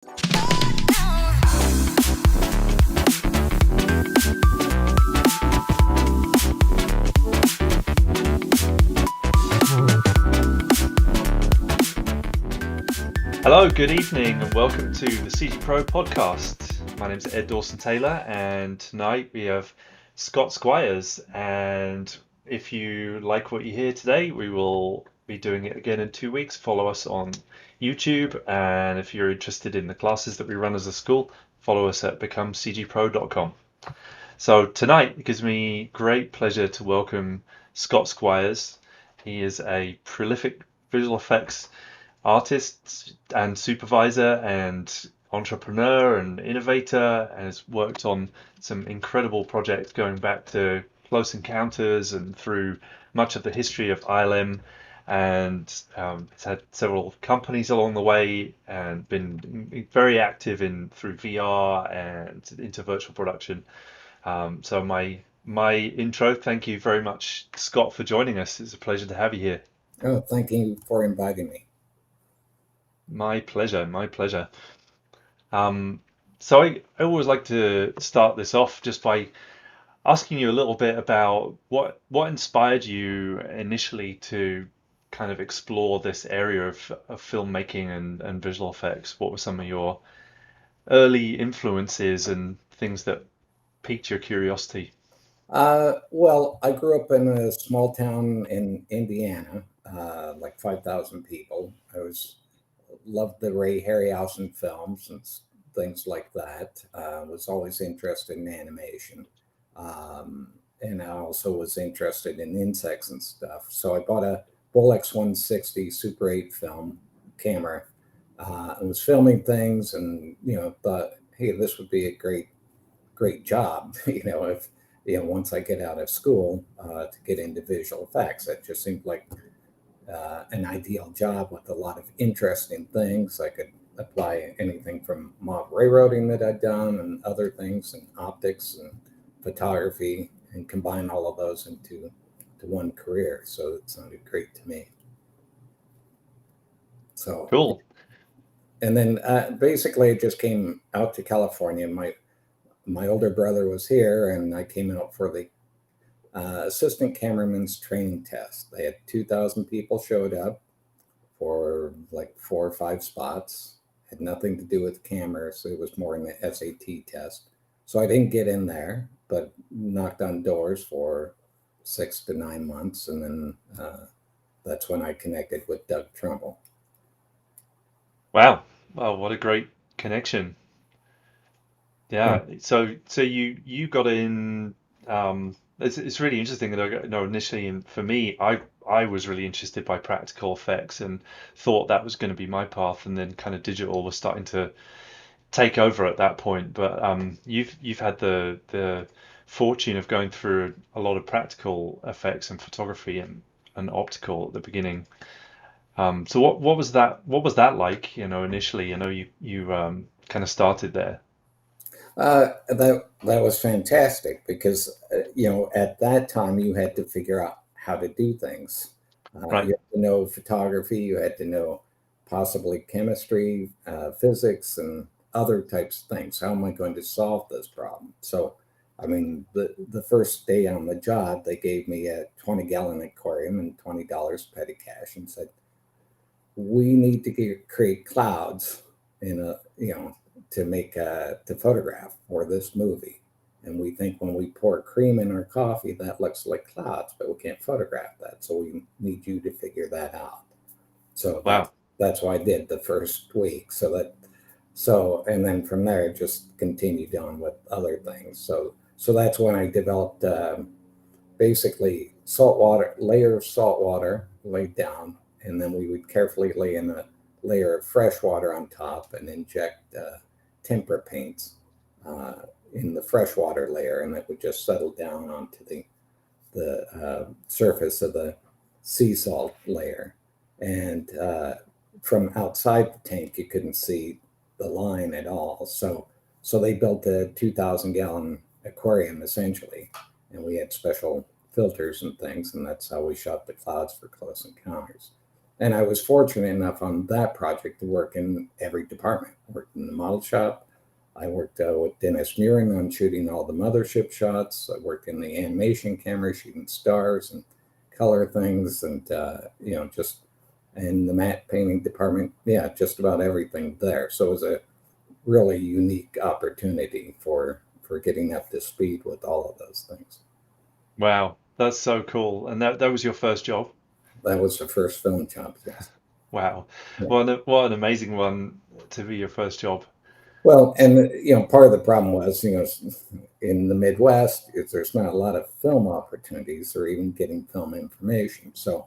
Hello, good evening, and welcome to the CG Pro podcast. My name is Ed Dawson-Taylor, and tonight we have Scott Squires. And if you like what you hear today, we will be doing it again in 2 weeks. Follow us on YouTube, and if you're interested in the classes that we run as a school, follow us at becomecgpro.com. So tonight it gives me great pleasure to welcome Scott Squires. He is a prolific visual effects artist and supervisor and entrepreneur and innovator, and has worked on some incredible projects going back to Close Encounters and through much of the history of ILM, and has had several companies along the way and been very active in through VR and into virtual production. So my intro, thank you very much, Scott, for joining us. It's a pleasure to have you here. Oh, thank you for inviting me. My pleasure, my pleasure. So I always like to start this off just by asking you a little bit about what inspired you initially to kind of explore this area of filmmaking and visual effects. What were some of your early influences and things that piqued your curiosity? Well, I grew up in a small town in Indiana, like 5,000 people. Loved the Ray Harryhausen films and things like that. Was always interested in animation. And I also was interested in insects and stuff. So I bought a Bolex 160 Super 8 film camera. I was filming things and, thought, hey, this would be a great job, if, once I get out of school to get into visual effects. It just seemed like an ideal job with a lot of interesting things. I could apply anything from mob railroading that I'd done and other things, and optics and photography, and combine all of those into one career. So it sounded great to me. So Cool. And then basically I just came out to California. My older brother was here, and I came out for the assistant cameraman's training test. They had 2,000 people showed up for like 4 or 5 spots. Had nothing to do with cameras. It was more in the SAT test. So I didn't get in there, but knocked on doors for 6 to 9 months. And then that's when I connected with Doug Trumbull. Wow. Wow, what a great connection. Yeah. So you got in. It's really interesting. And initially, for me, I was really interested by practical effects and thought that was going to be my path, and then kind of digital was starting to take over at that point. But you've had the fortune of going through a lot of practical effects and photography and optical at the beginning. So what was that like? Initially, you kind of started there. That was fantastic because at that time you had to figure out how to do things. Right. You had to know photography, you had to know possibly chemistry, physics, and other types of things. How am I going to solve this problem? So, I mean, the first day on the job, they gave me a 20-gallon aquarium and $20 petty cash, and said, "We need to create clouds in to photograph for this movie. And we think when we pour cream in our coffee, that looks like clouds, but we can't photograph that. So we need you to figure that out." So Wow. that's what I did the first week. And then from there, it just continued on with other things. So that's when I developed basically layer of salt water laid down, and then we would carefully lay in a layer of fresh water on top and inject tempera paints in the freshwater layer, and it would just settle down onto the surface of the sea salt layer. And from outside the tank, you couldn't see the line at all. So they built a 2,000-gallon aquarium essentially, and we had special filters and things, and that's how we shot the clouds for Close Encounters. And I was fortunate enough on that project to work in every department. I worked in the model shop. I worked with Dennis Murin on shooting all the mothership shots. I worked in the animation camera, shooting stars and color things, and just in the matte painting department. Yeah, just about everything there. So it was a really unique opportunity for getting up to speed with all of those things. Wow, that's so cool. And that was your first job? That was the first film job. Yes. Wow. Yeah. What an amazing one to be your first job. Well, and part of the problem was, in the Midwest, there's not a lot of film opportunities or even getting film information. So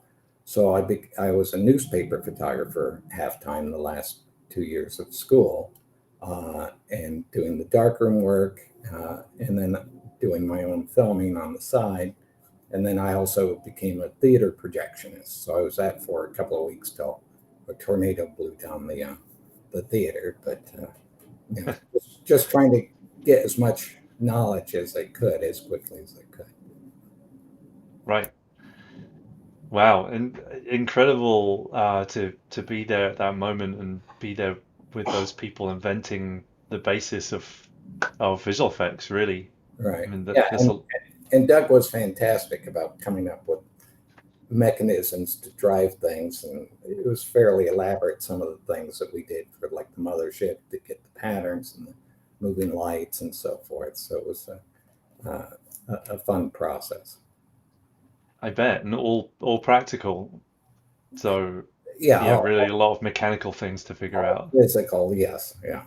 I was a newspaper photographer half time the last 2 years of school, and doing the darkroom work, and then doing my own filming on the side. And then I also became a theater projectionist. So I was that for a couple of weeks till a tornado blew down the theater. But just trying to get as much knowledge as I could as quickly as I could. Right. Wow. And incredible to be there at that moment and be there with those people inventing the basis of visual effects, really. I Right. mean, Yeah. that's a And Doug was fantastic about coming up with mechanisms to drive things. And it was fairly elaborate, some of the things that we did for like the mothership to get the patterns and the moving lights and so forth. So it was a fun process. I bet, and all practical. So Yeah. yeah, really a lot of mechanical things to figure All out. physical. Yes. Yeah.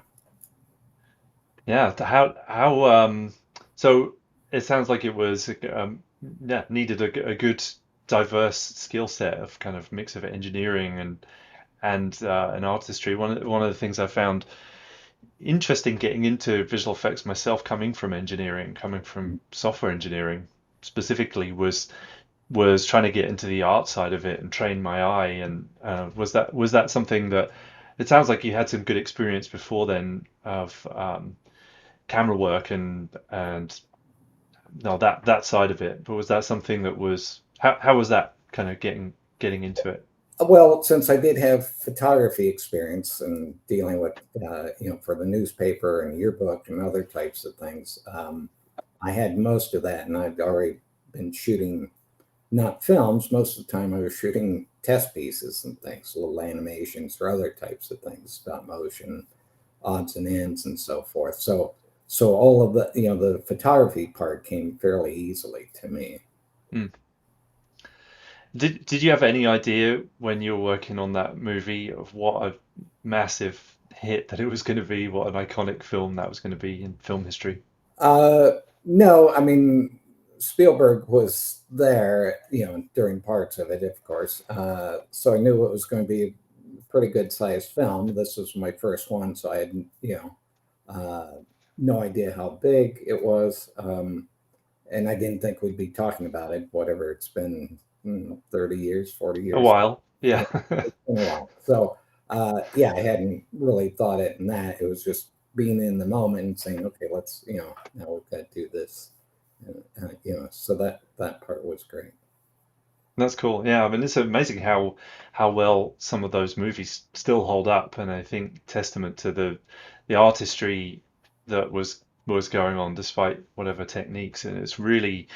Yeah, how so it sounds like it was yeah, needed a good diverse skill set of kind of mix of engineering and artistry. One of the things I found interesting getting into visual effects myself, coming from engineering, coming from software engineering specifically, was trying to get into the art side of it and train my eye. And was that something that it sounds like you had some good experience before then of camera work and no, that side of it. But was that something that was how was that kind of getting into it? Well, since I did have photography experience and dealing with, for the newspaper and yearbook and other types of things, I had most of that, and I'd already been shooting not films. Most of the time, I was shooting test pieces and things, little animations or other types of things, stop motion, odds and ends, and so forth. So all of the photography part came fairly easily to me. Hmm. Did you have any idea when you were working on that movie of what a massive hit that it was going to be, what an iconic film that was going to be in film history? Uh, no, I mean, Spielberg was there, during parts of it, of course. So I knew it was going to be a pretty good sized film. This was my first one, so I had, uh, no idea how big it was. And I didn't think we'd be talking about it, whatever it's been, 30 years, 40 A years. while, Yeah, yeah. it's been a while. So, yeah, I hadn't really thought it in that. It was just being in the moment and saying, okay, let's, now we've got to do this. So that part was great. That's cool. Yeah, I mean, it's amazing how well some of those movies still hold up, and I think testament to the artistry that was going on despite whatever techniques. And it's really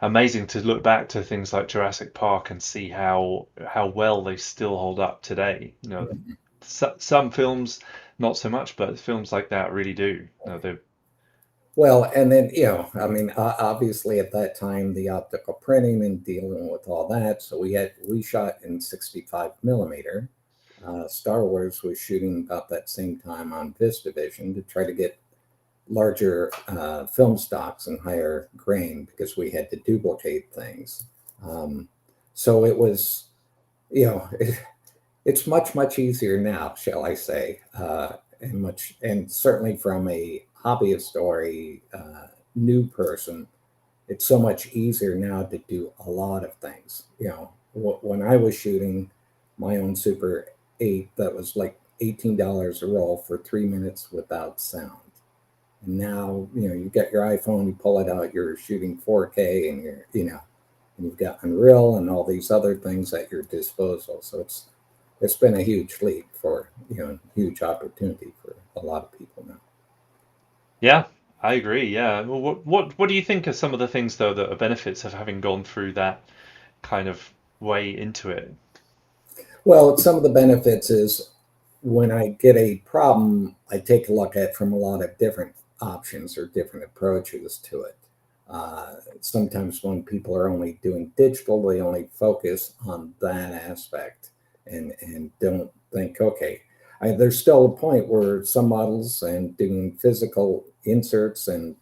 amazing to look back to things like Jurassic Park and see how well they still hold up today. Some films not so much, but films like that really do. They're Well, and then, I mean, obviously at that time, the optical printing and dealing with all that. So we shot in 65 millimeter. Star Wars was shooting about that same time on VistaVision to try to get larger film stocks and higher grain because we had to duplicate things. Um, so it was, it's much easier now, shall I say, and certainly from a hobbyist or a new person, it's so much easier now to do a lot of things. When I was shooting my own Super 8, that was like $18 a roll for 3 minutes without sound. And now, you get your iPhone, you pull it out, you're shooting 4K, and and you've got Unreal and all these other things at your disposal. So it's been a huge leap for, huge opportunity for a lot of people now. Yeah, I agree. Yeah. Well, what do you think are some of the things though that are benefits of having gone through that kind of way into it? Well, some of the benefits is when I get a problem, I take a look at from a lot of different options or different approaches to it. Sometimes when people are only doing digital, they only focus on that aspect and don't think, okay, there's still a point where some models and doing physical inserts and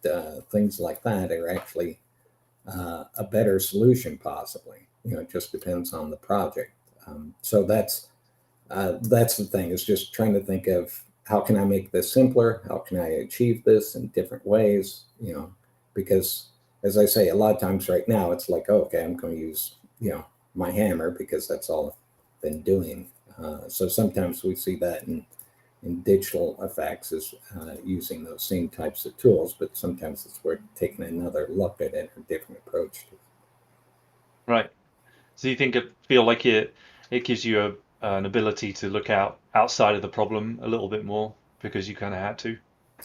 things like that are actually a better solution, possibly. It just depends on the project. So that's the thing, is just trying to think of how can I make this simpler? How can I achieve this in different ways? Because as I say, a lot of times right now, it's like, oh, okay, I'm going to use, my hammer because that's all I've been doing. So sometimes we see that in digital effects is using those same types of tools, but sometimes it's worth taking another look at it, a different approach to it. Right. So you think it feel like it gives you an ability to look outside of the problem a little bit more because you kind of had to?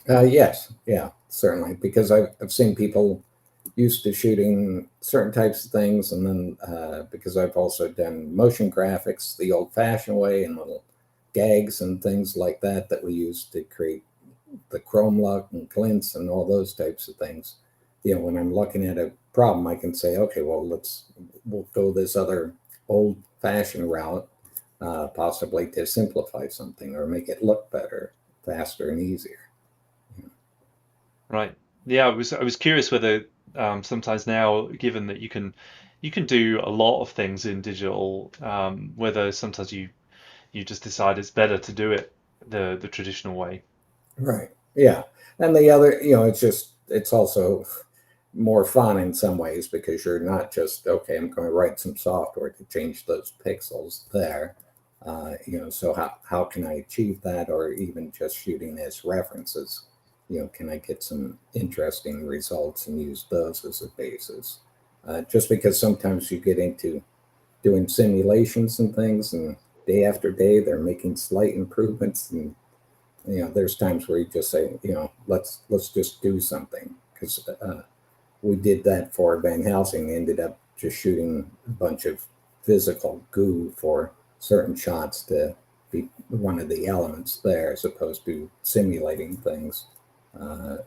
Yes, yeah, certainly, because I've seen people used to shooting certain types of things, and then because I've also done motion graphics the old-fashioned way and little gags and things like that we used to create the chrome look and glints and all those types of things. When I'm looking at a problem, I can say, okay, well, we'll go this other old-fashioned route, possibly to simplify something or make it look better, faster, and easier. Right. Yeah, I was curious whether sometimes now, given that you can do a lot of things in digital, whether sometimes you just decide it's better to do it the traditional way. Right. Yeah. And the other, it's also more fun in some ways because you're not just, okay, I'm going to write some software to change those pixels there. So how can I achieve that, or even just shooting as references? Can I get some interesting results and use those as a basis? Just because sometimes you get into doing simulations and things, and day after day they're making slight improvements, and there's times where you just say, let's just do something, because we did that for Van Helsing. Ended up just shooting a bunch of physical goo for certain shots to be one of the elements there, as opposed to simulating things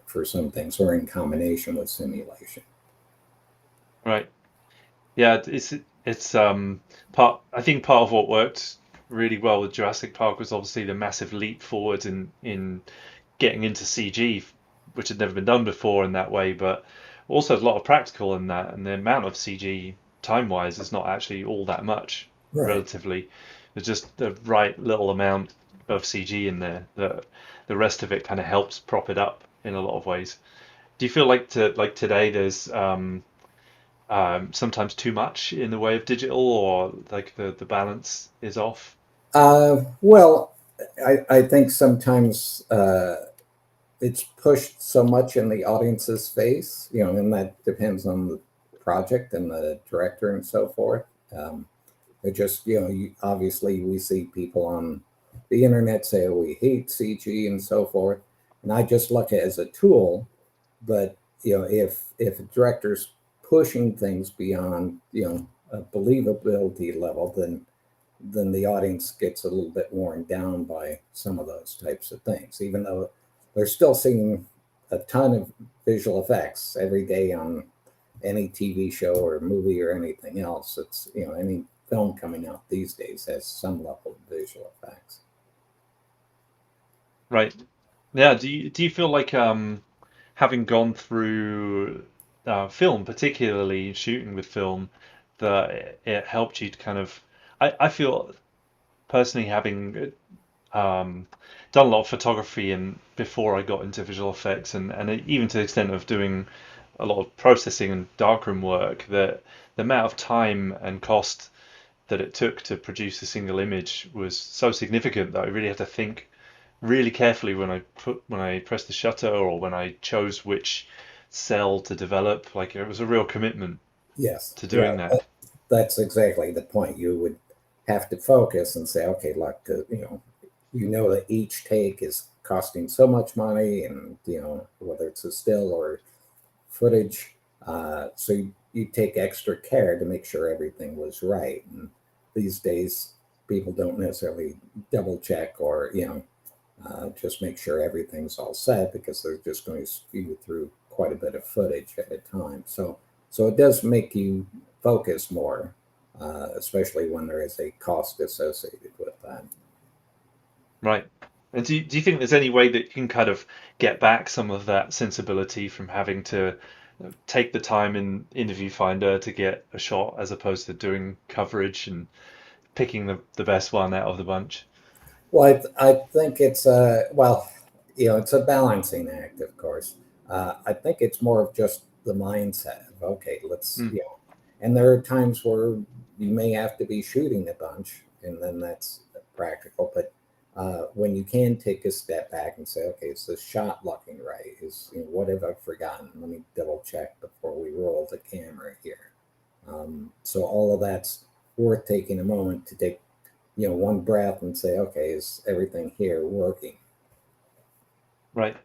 for some things, or in combination with simulation. Right. Yeah, it's part I think part of what worked really well with Jurassic Park was obviously the massive leap forward in getting into CG, which had never been done before in that way, but also a lot of practical in that, and the amount of CG time-wise is not actually all that much Right. relatively. There's just the right little amount of CG in there that the rest of it kind of helps prop it up in a lot of ways. Do you feel like today there's sometimes too much in the way of digital, or like the balance is off? Well, I think sometimes it's pushed so much in the audience's face, and that depends on the project and the director and so forth. It just, obviously we see people on the internet say, oh, we hate CG and so forth. And I just look at it as a tool. But, if a director's pushing things beyond, a believability level, then the audience gets a little bit worn down by some of those types of things, even though they're still seeing a ton of visual effects every day on any TV show or movie or anything else. It's, any film coming out these days has some level of visual effects. Right. Yeah. Do you feel like having gone through film, particularly shooting with film, that it helped you to kind of I feel personally having um, done a lot of photography and before I got into visual effects, and even to the extent of doing a lot of processing and darkroom work, that the amount of time and cost that it took to produce a single image was so significant that I really had to think really carefully when I pressed the shutter or when I chose which cell to develop. Like it was a real commitment Yes, to yeah, doing that. that's exactly the point. You would have to focus and say, okay, look, that each take is costing so much money, and whether it's a still or footage. So you take extra care to make sure everything was right. And these days, people don't necessarily double check or just make sure everything's all set, because they're just going to speed through quite a bit of footage at a time. So it does make you focus more, especially when there is a cost associated with that. Right. And do you think there's any way that you can kind of get back some of that sensibility from having to take the time in Interview Finder to get a shot as opposed to doing coverage and picking the best one out of the bunch? Well, I think it's it's a balancing act, of course. I think it's more of just the mindset of, okay, let's, Mm, and there are times where you may have to be shooting a bunch, and then that's practical. But when you can take a step back and say, okay, is the shot looking right? What have I forgotten? Let me double check before we roll the camera here. So all of that's worth taking a moment to take one breath and say, okay, is everything here working? right.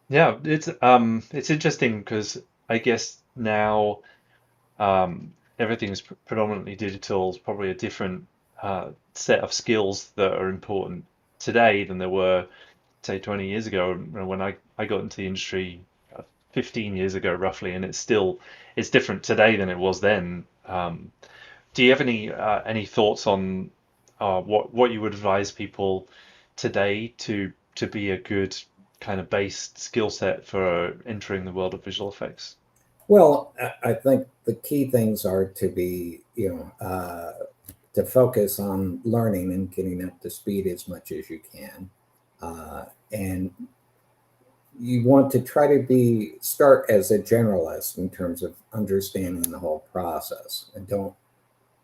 Yeah, it's interesting because I guess now everything's predominantly digital. It's probably a different set of skills that are important today than there were, say, 20 years ago when I got into the industry 15 years ago roughly, and it's different today than it was then. Do you have any thoughts on what you would advise people today to be a good kind of base skill set for entering the world of visual effects? Well, I think the key things are to be, to focus on learning and getting up to speed as much as you can. And you want to try to start as a generalist in terms of understanding the whole process, and don't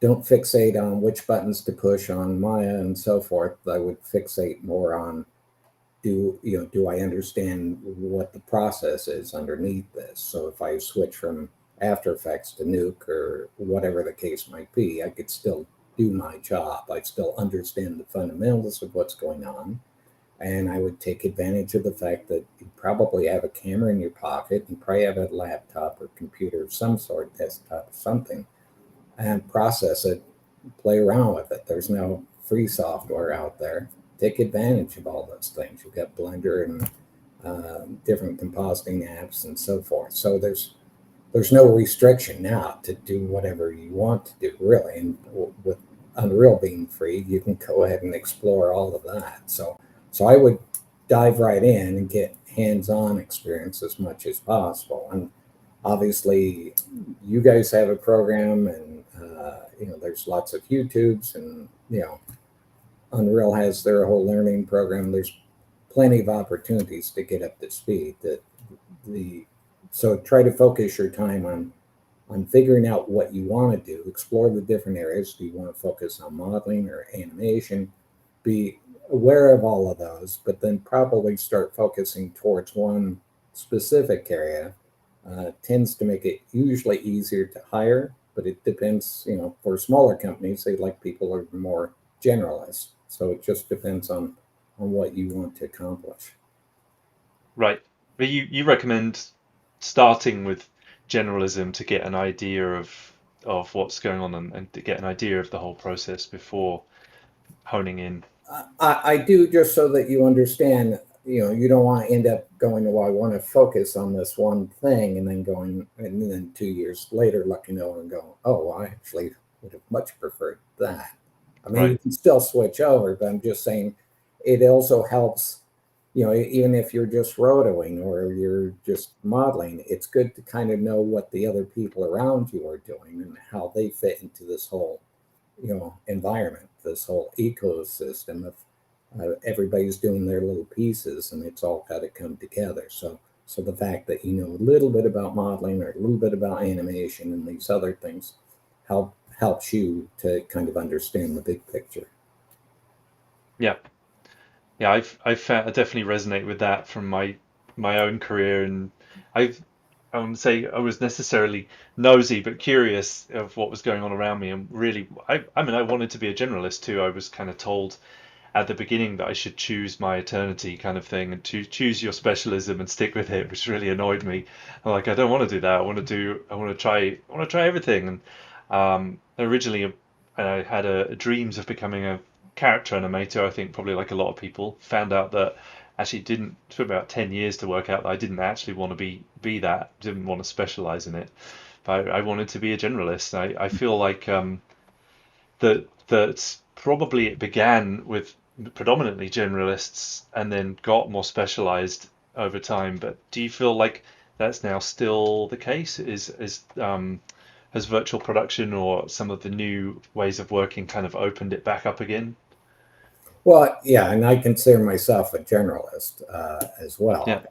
fixate on which buttons to push on Maya and so forth. I would fixate more on, do I understand what the process is underneath this? So if I switch from After Effects to Nuke or whatever the case might be, I could still do my job. I still understand the fundamentals of what's going on. And I would take advantage of the fact that you probably have a camera in your pocket, you probably have a laptop or computer of some sort, desktop, something, and process it, play around with it. There's no free software out there. Take advantage of all those things. You've got Blender and different compositing apps and so forth. So there's no restriction now to do whatever you want to do, really. And with Unreal being free, you can go ahead and explore all of that. So I would dive right in and get hands-on experience as much as possible. And obviously, you guys have a program, and there's lots of YouTubes, and Unreal has their whole learning program. There's plenty of opportunities to get up to speed. The so try to focus your time on figuring out what you want to do. Explore the different areas. Do you want to focus on modeling or animation? Be aware of all of those, but then probably start focusing towards one specific area. Tends to make it usually easier to hire, but it depends. For smaller companies, they like people who are more generalist. So it just depends on what you want to accomplish. Right. But you recommend starting with generalism to get an idea of what's going on and to get an idea of the whole process before honing in. I do, just so that you understand. You don't want to end up going, well, I want to focus on this one thing, and then going, and then 2 years later, looking over and go, oh, well, I actually would have much preferred that. I mean, you Right. can still switch over, but I'm just saying it also helps. Even if you're just rotoing or you're just modeling, it's good to kind of know what the other people around you are doing and how they fit into this whole environment, this whole ecosystem of everybody's doing their little pieces, and it's all got to come together. So the fact that you know a little bit about modeling or a little bit about animation and these other things helps you to kind of understand the big picture. Yeah. Yeah, I definitely resonate with that from my own career, and I've I wouldn't say I was necessarily nosy, but curious of what was going on around me. And really, I mean, I wanted to be a generalist too. I was kind of told at the beginning that I should choose my eternity kind of thing and to choose your specialism and stick with it, which really annoyed me. I'm like, I don't want to do that. I want to try everything. And originally, I had dreams of becoming a character animator. I think probably like a lot of people found out that actually it didn't. It took about 10 years to work out that I didn't actually want to be that. Didn't want to specialize in it. But I wanted to be a generalist. I feel like that probably it began with predominantly generalists and then got more specialized over time. But do you feel like that's now still the case? Has virtual production or some of the new ways of working kind of opened it back up again? Well, yeah, and I consider myself a generalist as Yeah. well.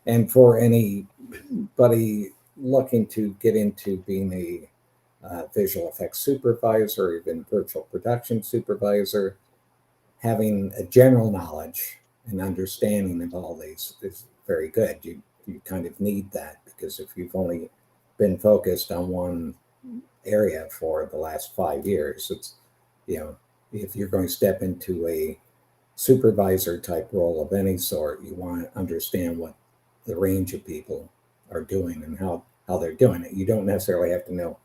And for anybody looking to get into being a visual effects supervisor or even virtual production supervisor, having a general knowledge and understanding of all these is very good. You kind of need that because if you've only been focused on one area for the last 5 years, it's you know if you're going to step into a supervisor type role of any sort, you want to understand what the range of people are doing and how they're doing it. You don't necessarily have to know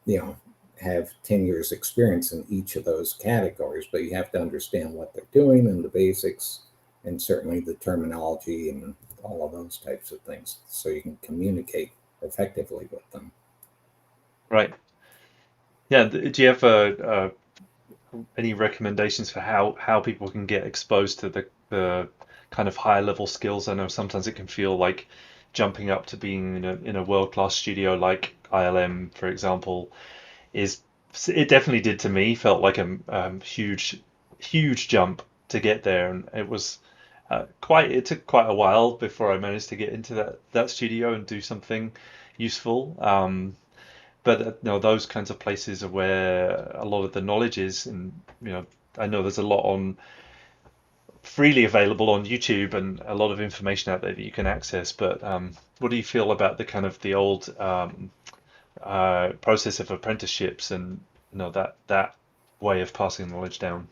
you know have 10 years experience in each of those categories, but you have to understand what they're doing and the basics and certainly the terminology and all of those types of things so you can communicate effectively with them. Right. Yeah. Do you have any recommendations for how people can get exposed to the kind of higher level skills? I know sometimes it can feel like jumping up to being in a world class studio like ILM, for example, is it definitely did to me. Felt like a huge jump to get there, and it was quite. It took quite a while before I managed to get into that studio and do something useful. But no, those kinds of places are where a lot of the knowledge is, and I know there's a lot on freely available on YouTube and a lot of information out there that you can access. But what do you feel about the kind of the old process of apprenticeships and that way of passing knowledge down?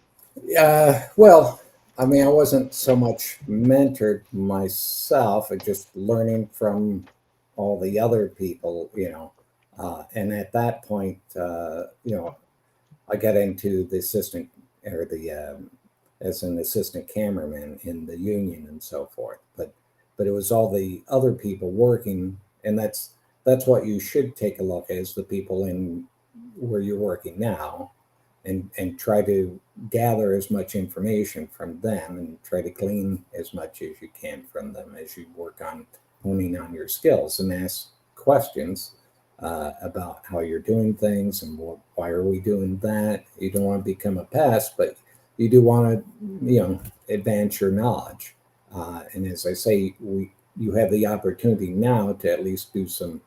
Well, I mean, I wasn't so much mentored myself, but just learning from all the other people, and at that point, I got into the assistant or the as an assistant cameraman in the union and so forth. But it was all the other people working, and that's what you should take a look at is the people in where you're working now, and try to gather as much information from them and try to glean as much as you can from them as you work on honing on your skills and ask questions about how you're doing things and why are we doing that. You don't want to become a pest, but you do want to, advance your knowledge. And as I say, you have the opportunity now to at least do some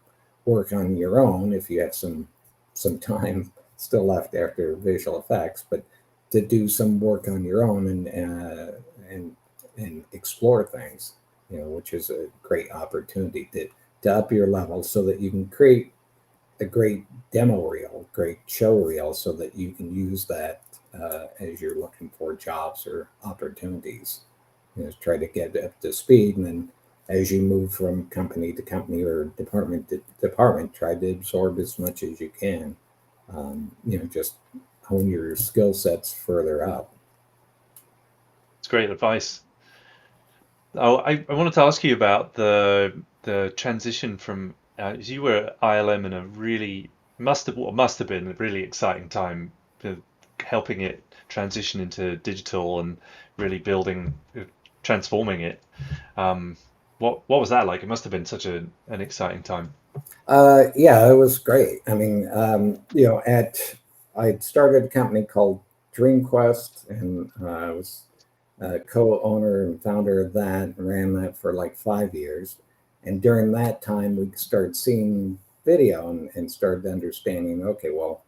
work on your own if you have some time still left after visual effects, but to do some work on your own and explore things, which is a great opportunity to up your level so that you can create a great demo reel, great show reel, so that you can use that as you're looking for jobs or opportunities. Try to get up to speed, and then as you move from company to company or department to department, try to absorb as much as you can. Just hone your skill sets further up. It's great advice. Oh, I wanted to ask you about the transition from you were at ILM in a really must have been a really exciting time, helping it transition into digital and really building, transforming it. Um, what was that like? It must have been such an exciting time. Yeah, it was great. I mean, I started a company called DreamQuest, and I was co-owner and founder of that, and ran that for like 5 years. And during that time, we started seeing video and started understanding, okay, well,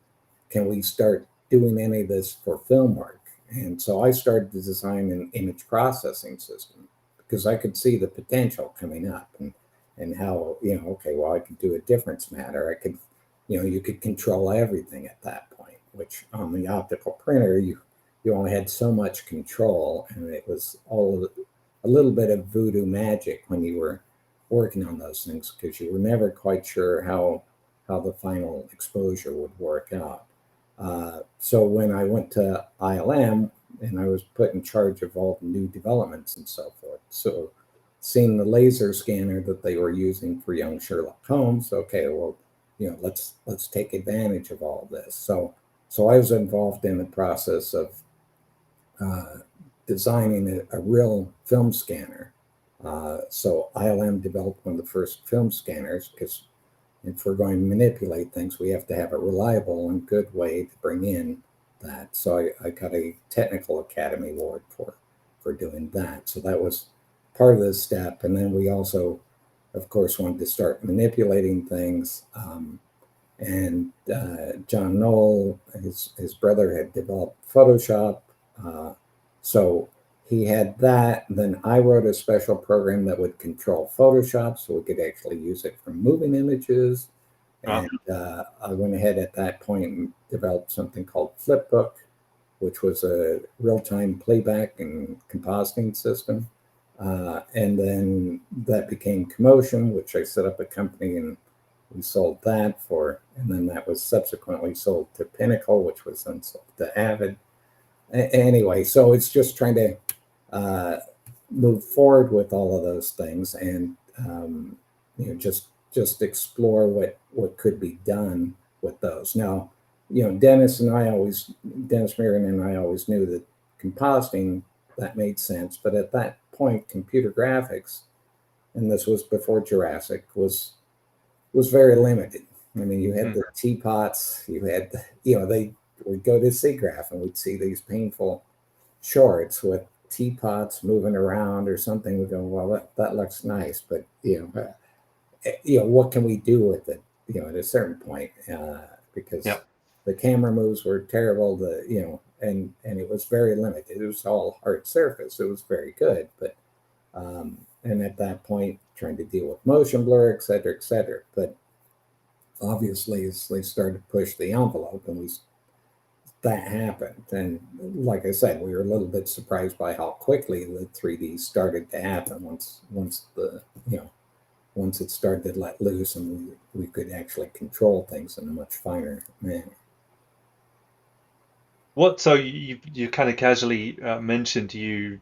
can we start doing any of this for film work? And so I started to design an image processing system because I could see the potential coming up. And and how, okay, well, I could do a difference matter. I could, you could control everything at that point, which on the optical printer, you only had so much control, and it was all a little bit of voodoo magic when you were working on those things, because you were never quite sure how the final exposure would work out. So when I went to ILM and I was put in charge of all the new developments and so forth, so seeing the laser scanner that they were using for young Sherlock Holmes, okay, well, let's take advantage of all this. So I was involved in the process of uh, designing a real film scanner. So ILM developed one of the first film scanners, because if we're going to manipulate things, we have to have a reliable and good way to bring in that. So I got a technical academy award for doing that. So that was part of this step. And then we also, of course, wanted to start manipulating things. And John Knoll, his brother, had developed Photoshop. Uh, so he had that. And then I wrote a special program that would control Photoshop so we could actually use it for moving images. Wow. And I went ahead at that point and developed something called Flipbook, which was a real time playback and compositing system. And then that became Commotion, which I set up a company and we sold that for, and then that was subsequently sold to Pinnacle, which was then sold to Avid. Anyway, so it's just trying to uh, move forward with all of those things, and just explore what could be done with those. Now, Dennis Mirren and I always knew that compositing, that made sense, but at that point, computer graphics, and this was before Jurassic, was very limited. I mean, you had the teapots, you had, they would go to SIGGRAPH and we'd see these painful shorts with teapots moving around or something. We go, well, that looks nice, but what can we do with it? At a certain point, because Yep. the camera moves were terrible. And it was very limited. It was all hard surface. It was very good, but and at that point, trying to deal with motion blur, et cetera, et cetera. But obviously, as they started to push the envelope, and that happened. And like I said, we were a little bit surprised by how quickly the 3D started to happen once it started to let loose, and we could actually control things in a much finer manner. So you kind of casually mentioned you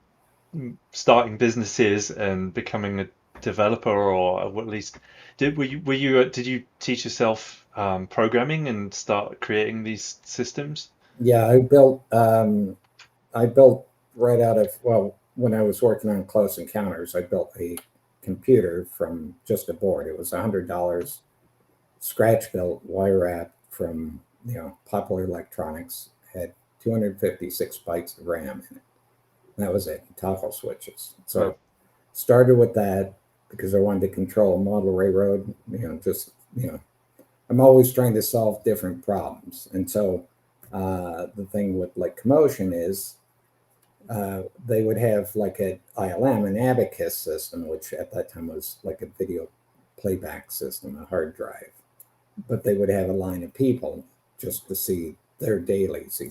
starting businesses and becoming a developer, or at least did you teach yourself programming and start creating these systems? Yeah, I built right out of, well, when I was working on Close Encounters, I built a computer from just a board. It was $100, scratch built, wire wrap from Popular Electronics. Had 256 bytes of RAM in it. That was it. Toggle switches. Wow. So started with that because I wanted to control model railroad. I'm always trying to solve different problems, and so the thing with like Commotion is they would have like at ILM an Abacus system, which at that time was like a video playback system, a hard drive. But they would have a line of people just to see their dailies,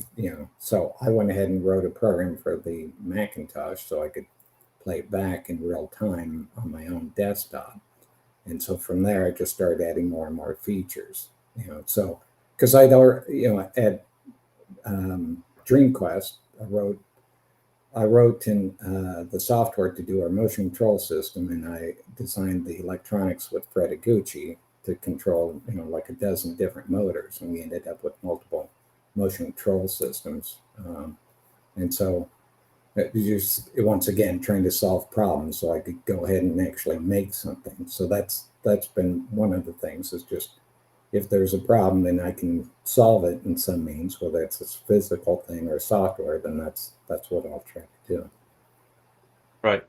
So I went ahead and wrote a program for the Macintosh so I could play it back in real time on my own desktop. And so from there, I just started adding more and more features, So because at DreamQuest, I wrote in the software to do our motion control system, and I designed the electronics with Fred Iguchi to control, like a dozen different motors, and we ended up with multiple motion control systems. And so, once again, trying to solve problems, so I could go ahead and actually make something. So that's been one of the things, is just if there's a problem, then I can solve it in some means, whether it's a physical thing or software. Then that's what I'll try to do. Right.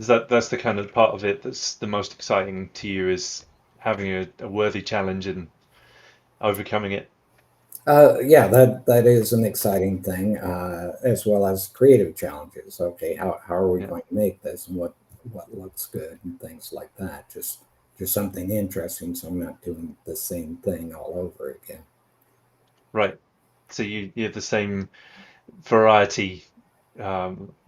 That's the kind of part of it that's the most exciting to you, is having a worthy challenge and overcoming it. Yeah, that is an exciting thing, as well as creative challenges. Okay, how are we Yeah. going to make this, and what looks good, and things like that. Just just something interesting, so I'm not doing the same thing all over again. Right. So you have the same variety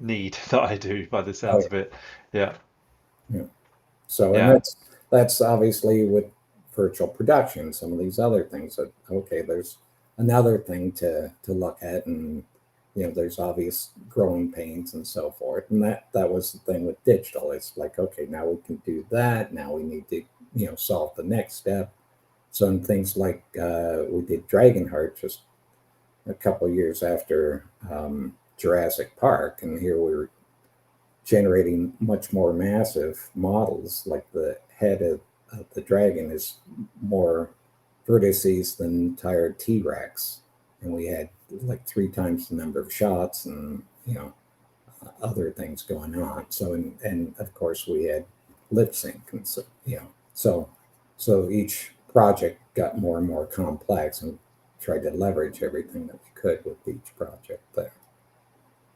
need that I do by the Oh sounds of it. Yeah. yeah. So, and Yeah. that's obviously with virtual production. Some of these other things that okay, there's another thing to look at, and there's obvious growing pains and so forth. And that was the thing with digital. It's like, okay, now we can do that. Now we need to solve the next step. So in things like we did Dragonheart just a couple of years after Jurassic Park, and here we were generating much more massive models. Like the head of the dragon is more vertices than entire T-Rex, and we had like 3 times the number of shots, and other things going on. So and of course we had lip sync, and so each project got more and more complex, and tried to leverage everything that we could with each project there.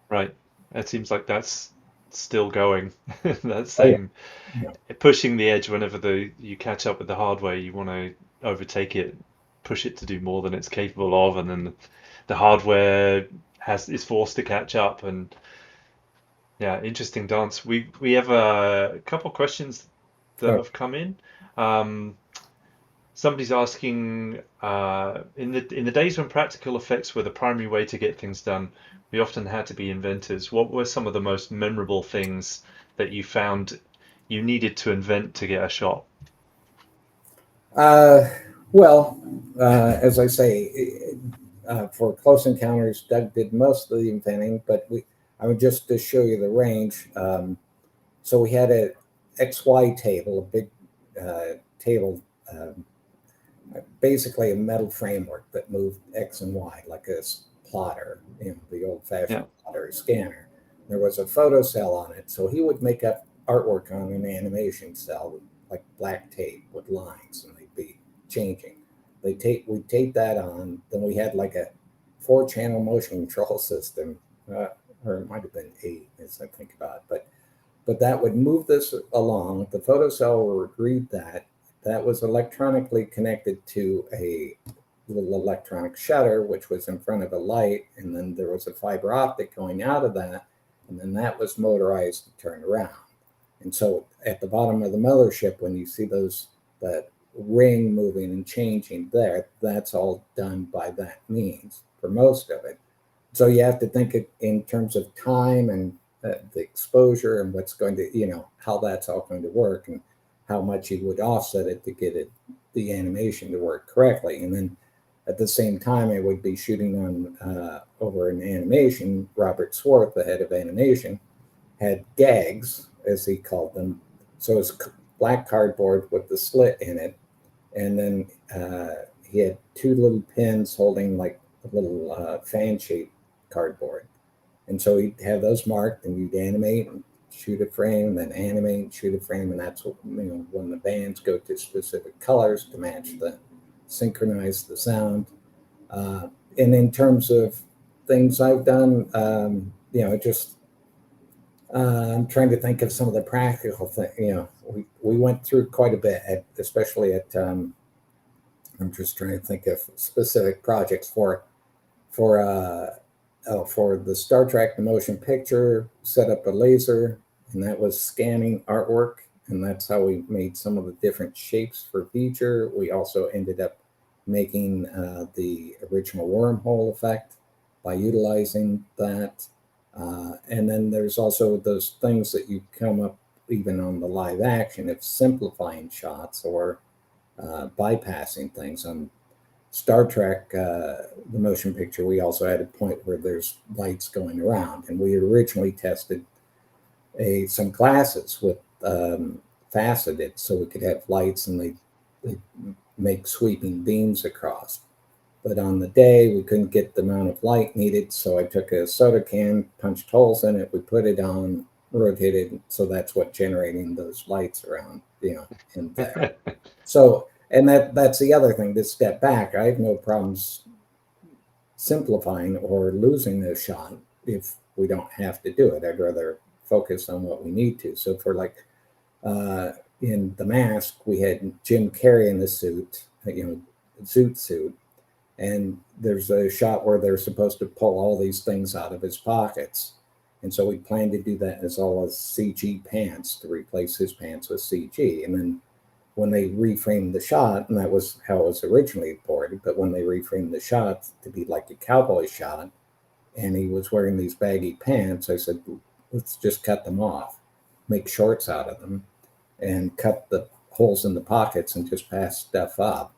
Right. It seems like that's still going. That Oh yeah, same yeah. pushing the edge whenever you catch up with the hardware, you want to overtake it, push it to do more than it's capable of, and then the hardware is forced to catch up. And yeah, interesting dance. We have a couple of questions that Oh, have come in. Um, Somebody's asking, in the days when practical effects were the primary way to get things done, we often had to be inventors. What were some of the most memorable things that you found you needed to invent to get a shot? uh, well, as I say, for Close Encounters, Doug did most of the inventing, but I would just to show you the range. So we had a XY table, a big table, um, basically a metal framework that moved X and Y like a plotter, the old Yeah. fashioned plotter scanner. There was a photo cell on it. So he would make up artwork on an animation cell, like black tape with lines, and they'd be changing. We'd tape that on. Then we had like a 4-channel motion control system, uh, or it might have been 8 as I think about it. But that would move this along. The photocell would read that. That was electronically connected to a little electronic shutter, which was in front of a light, and then there was a fiber optic going out of that, and then that was motorized to turn around. And so at the bottom of the mothership, when you see that ring moving and changing there, that's all done by that means for most of it. So you have to think in terms of time and the exposure and what's going to, how that's all going to work, and how much you would offset it to get the animation to work correctly. And then at the same time, I would be shooting on over an animation. Robert Swarth, the head of animation, had gags, as he called them. So it's black cardboard with the slit in it. And then he had 2 little pins holding like a little fan shaped cardboard. And so he'd have those marked, and you'd animate and shoot a frame, then animate and shoot a frame. And that's what, when the bands go to specific colors to match synchronize the sound. And in terms of things I've done, just I'm trying to think of some of the practical things. We went through quite a bit, especially at. I'm just trying to think of specific projects for the Star Trek the motion picture. Set up a laser, and that was scanning artwork, and that's how we made some of the different shapes for feature. We also ended up making the original wormhole effect by utilizing that. And then there's also those things that you come up even on the live action of simplifying shots or bypassing things. On Star Trek, the motion picture, we also had a point where there's lights going around, and we originally tested some glasses with faceted, so we could have lights, and they make sweeping beams across. But on the day, we couldn't get the amount of light needed, so I took a soda can, punched holes in it, we put it on, rotated, so that's what generating those lights around, in there. So, and that's the other thing. To step back, I have no problems simplifying or losing the shot if we don't have to do it. I'd rather focus on what we need to. So for like, in The Mask, we had Jim Carrey in the suit, zoot suit, and there's a shot where they're supposed to pull all these things out of his pockets. And so we planned to do that as all as CG pants to replace his pants with CG. And then when they reframed the shot, and that was how it was originally reported, but when they reframed the shot to be like a cowboy shot, and he was wearing these baggy pants, I said, let's just cut them off, make shorts out of them, and cut the holes in the pockets and just pass stuff up.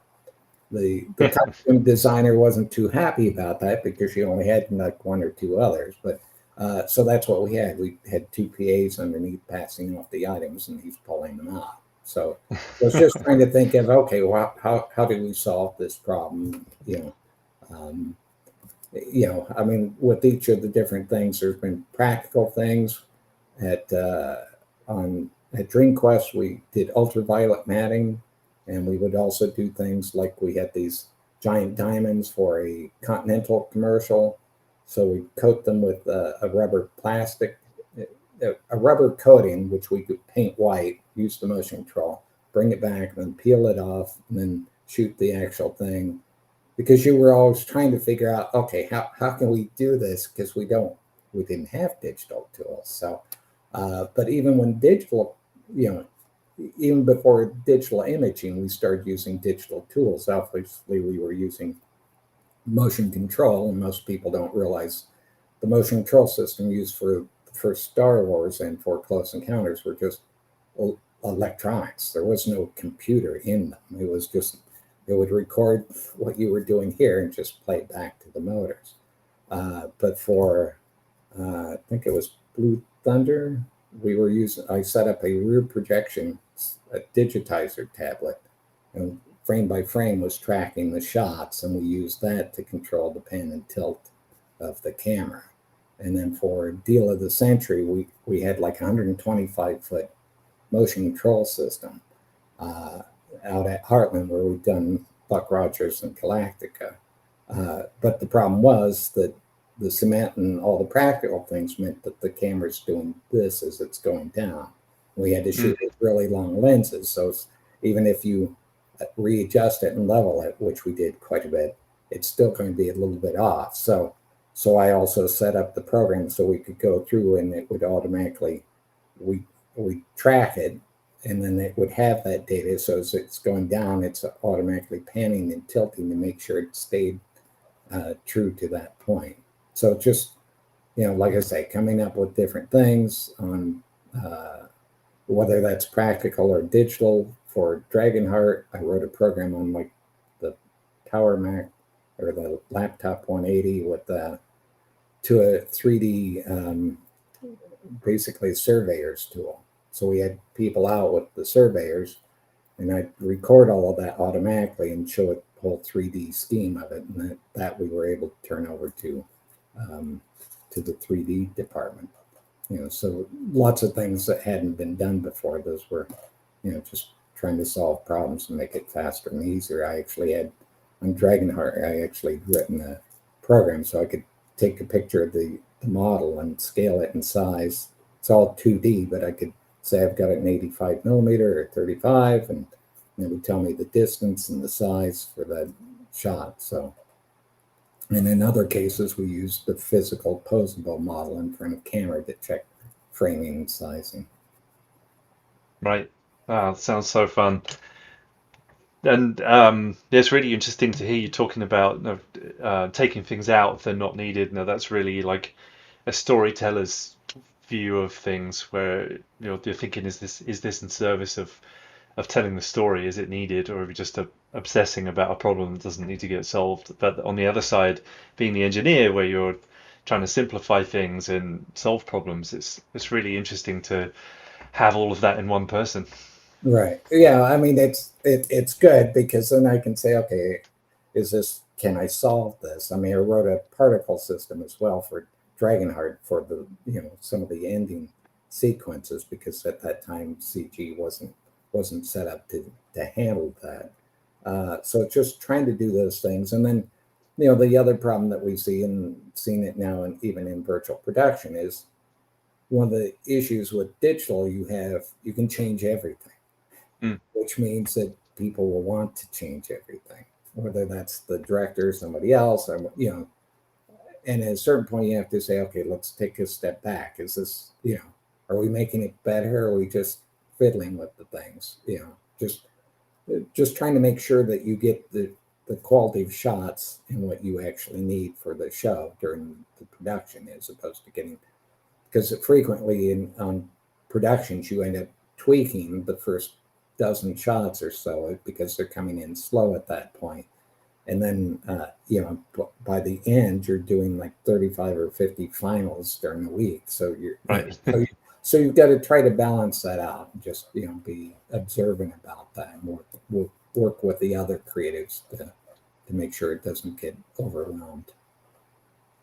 The costume designer wasn't too happy about that because she only had like one or two others. But so that's what we had. We had two PAs underneath passing off the items, and he's pulling them out. So I was just trying to think of, okay, well, how do we solve this problem? I mean, with each of the different things, there's been practical things. At DreamQuest, we did ultraviolet matting, and we would also do things like we had these giant diamonds for a Continental commercial, so we coat them with a rubber plastic, a rubber coating, which we could paint white, use the motion control, bring it back, then peel it off, and then shoot the actual thing. Because you were always trying to figure out, okay, how can we do this? Because we didn't have digital tools. So, but even when digital, even before digital imaging, we started using digital tools. Obviously, we were using motion control, and most people don't realize the motion control system used for Star Wars and for Close Encounters were just electronics. There was no computer in them. It would record what you were doing here and just play it back to the motors. But for, I think it was Blue Thunder, I set up a rear projection, a digitizer tablet, and frame by frame was tracking the shots, and we used that to control the pan and tilt of the camera. And then for Deal of the Century, we had like 125-foot motion control system out at Heartland, where we've done Buck Rogers and Galactica. But the problem was that the cement and all the practical things meant that the camera's doing this as it's going down. We had to shoot with really long lenses. So even if you readjust it and level it, which we did quite a bit, it's still going to be a little bit off. So I also set up the program so we could go through and it would automatically, we track it, and then it would have that data. So as it's going down, it's automatically panning and tilting to make sure it stayed true to that point. So just, like I say, coming up with different things on whether that's practical or digital. For Dragonheart, I wrote a program on like the Power Mac or the Laptop 180 with to a 3D, basically surveyor's tool. So we had people out with the surveyors, and I'd record all of that automatically and show it the whole 3D scheme of it, and that we were able to turn over to the 3D department. So lots of things that hadn't been done before. Those were, just trying to solve problems and make it faster and easier. I actually had on Dragonheart, I actually written a program so I could take a picture of the model and scale it in size. It's all 2D, but I could say I've got it in 85 millimeter or 35, and it would tell me the distance and the size for that shot. So, and in other cases, we used the physical posable model in front of camera to check framing and sizing. Right. Wow, sounds so fun. And it's really interesting to hear you talking about taking things out if they're not needed. Now that's really like a storyteller's view of things, where you're thinking, is this in service of telling the story? Is it needed, or are we just obsessing about a problem that doesn't need to get solved? But on the other side, being the engineer, where you're trying to simplify things and solve problems, it's really interesting to have all of that in one person. Right. Yeah. I mean, it's good because then I can say, okay, can I solve this? I mean, I wrote a particle system as well for Dragonheart for the, some of the ending sequences, because at that time CG wasn't set up to handle that. So just trying to do those things. And then, the other problem that we see, and seen it now, and even in virtual production, is one of the issues with digital, you can change everything. Mm. which means that people will want to change everything, whether that's the director or somebody else, or and at a certain point you have to say, okay, let's take a step back. Is this, are we making it better, or are we just fiddling with the things? Just trying to make sure that you get the quality of shots and what you actually need for the show during the production, as opposed to getting, because frequently on productions you end up tweaking the first dozen shots or so because they're coming in slow at that point. And then by the end you're doing like 35 or 50 finals during the week, so Right. so you've got to try to balance that out and just be observant about that, and work with the other creatives to make sure it doesn't get overwhelmed.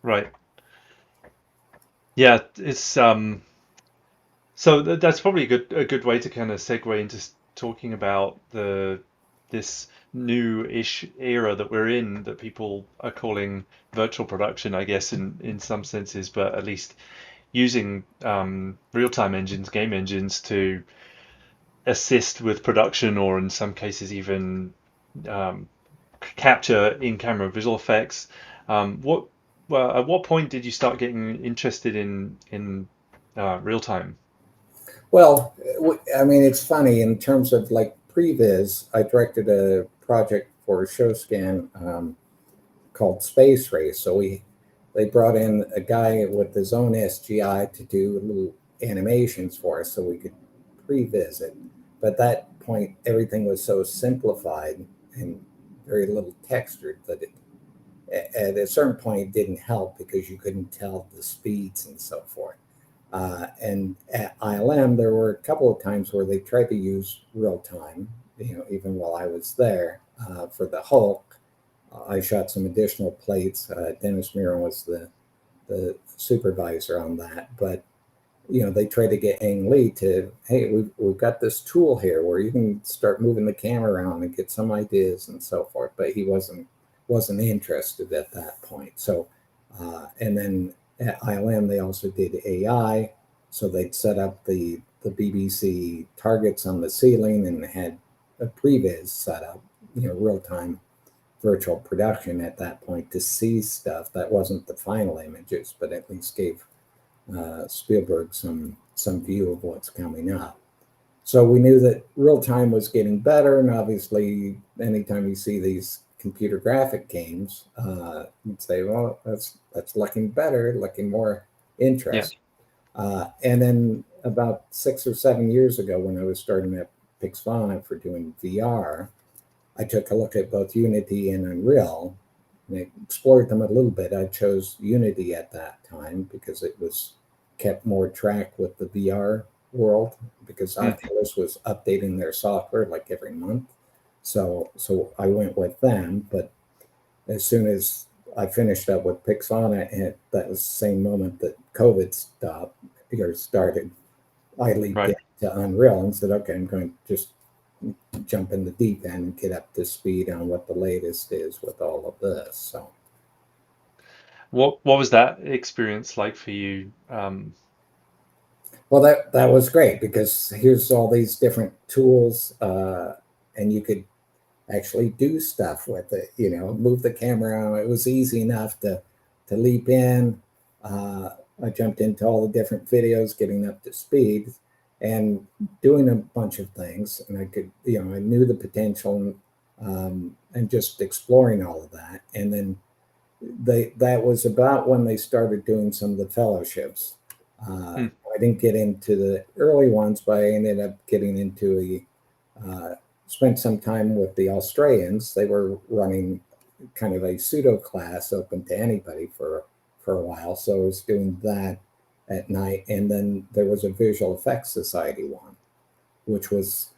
Right. Yeah, it's so that's probably a good way to kind of segue into talking about this new-ish era that we're in, that people are calling virtual production, I guess, in some senses, but at least using real-time engines, game engines, to assist with production, or in some cases even um, capture in-camera visual effects. What Well, at what point did you start getting interested in real time? Well, I mean, it's funny in terms of like previs. I directed a project for ShowScan called Space Race. So they brought in a guy with his own SGI to do little animations for us, so we could pre-visit. But at that point, everything was so simplified and very little textured that at a certain point it didn't help because you couldn't tell the speeds and so forth. And at ILM, there were a couple of times where they tried to use real time, even while I was there for the Hulk. I shot some additional plates. Dennis Miron was the supervisor on that. But, they tried to get Ang Lee to, hey, we've got this tool here where you can start moving the camera around and get some ideas and so forth. But he wasn't interested at that point. So, and then at ILM, they also did AI. So they'd set up the BBC targets on the ceiling and had a previs set up, real time virtual production at that point to see stuff that wasn't the final images, but at least gave Spielberg some view of what's coming up. So we knew that real time was getting better, and obviously, anytime you see these computer graphic games, you'd say, "Well, that's looking better, looking more Yeah. interesting." And then about 6 or 7 years ago, when I was starting at Pixvana for doing VR, I took a look at both Unity and Unreal, and I explored them a little bit. I chose Unity at that time because it was kept more track with the VR world, because Mm. Oculus was updating their software like every month. So I went with them. But as soon as I finished up with Pixvana, and that was the same moment that COVID stopped or started, I leaped Right. into Unreal and said, okay, I'm going to just jump in the deep end and get up to speed on what the latest is with all of this. So, What was that experience like for you? well, that was great because here's all these different tools, and you could actually do stuff with it. Move the camera around. It was easy enough to leap in. Uh, I jumped into all the different videos, getting up to speed, and doing a bunch of things. And I could, I knew the potential, and just exploring all of that. And then that was about when they started doing some of the fellowships. Mm. I didn't get into the early ones, but I ended up getting into spent some time with the Australians. They were running kind of a pseudo class open to anybody for a while. So I was doing that at night. And then there was a Visual Effects Society one, which was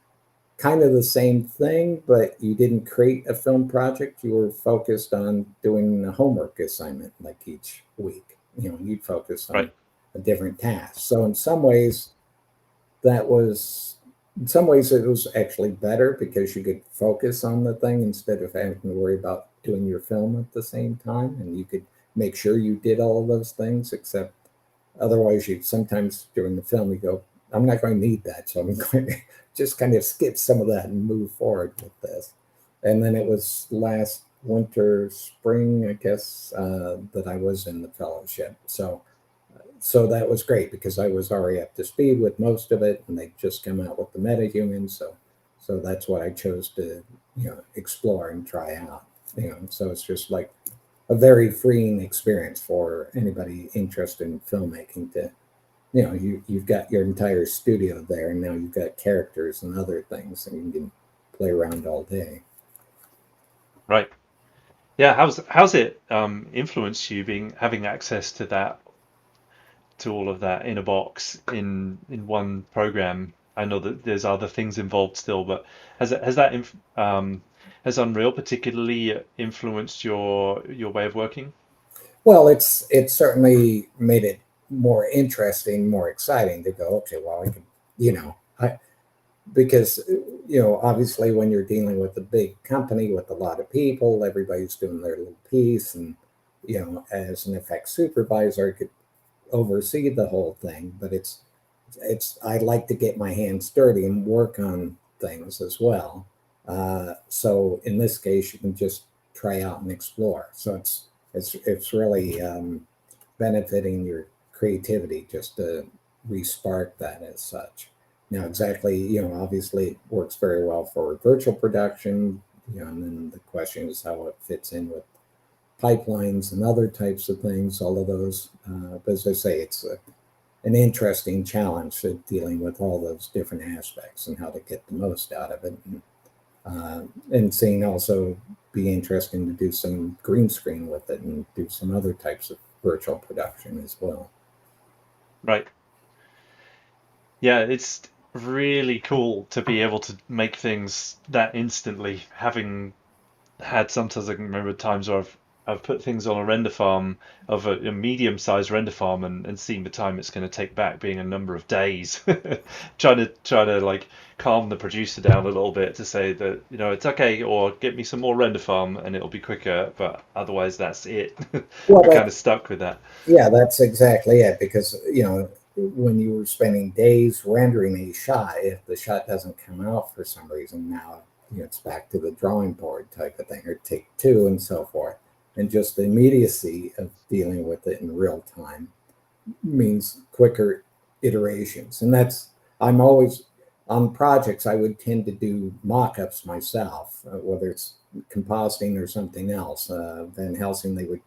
kind of the same thing, but you didn't create a film project. You were focused on doing a homework assignment like each week. You'd focus on Right. a different task. So that was in some ways it was actually better because you could focus on the thing instead of having to worry about doing your film at the same time, and you could make sure you did all of those things. Except otherwise, you sometimes during the film you go, I'm not going to need that, so I'm going to just kind of skip some of that and move forward with this. And then it was last winter, spring, I guess, that I was in the fellowship. So that was great because I was already up to speed with most of it, and they just come out with the metahumans. So that's what I chose to explore and try out. So it's just like a very freeing experience for anybody interested in filmmaking to you've got your entire studio there, and now you've got characters and other things, and you can play around all day. Right. Yeah, how's it influenced you being having access to that to all of that in a box in one program? I know that there's other things involved still, but has that has Unreal particularly influenced your way of working? Well, it's certainly made it more interesting, more exciting to go. Okay, well, I can, I because obviously when you're dealing with a big company with a lot of people, everybody's doing their little piece, and as an effects supervisor, I could oversee the whole thing, but it's I like to get my hands dirty and work on things as well. So in this case, you can just try out and explore. So it's really benefiting your creativity just to respark that as such. Now, exactly, obviously it works very well for virtual production, and then the question is how it fits in with pipelines and other types of things, all of those. But as I say, it's an interesting challenge to dealing with all those different aspects and how to get the most out of it. And seeing also be interesting to do some green screen with it and do some other types of virtual production as well. Right. Yeah, it's really cool to be able to make things that instantly, having had sometimes I can remember times where I've put things on a render farm of a medium-sized render farm and seen the time it's going to take back being a number of days. Trying to like calm the producer down a little bit to say that it's okay, or get me some more render farm and it'll be quicker, but otherwise that's it. Well, We're kind of stuck with that. yeah, that's exactly it. Because when you were spending days rendering a shot, if the shot doesn't come out for some reason, now it's back to the drawing board type of thing, or take two, and so forth. And just the immediacy of dealing with it in real time means quicker iterations. And that's I'm always on projects. I would tend to do mock-ups myself, whether it's compositing or something else. Van Helsing, they would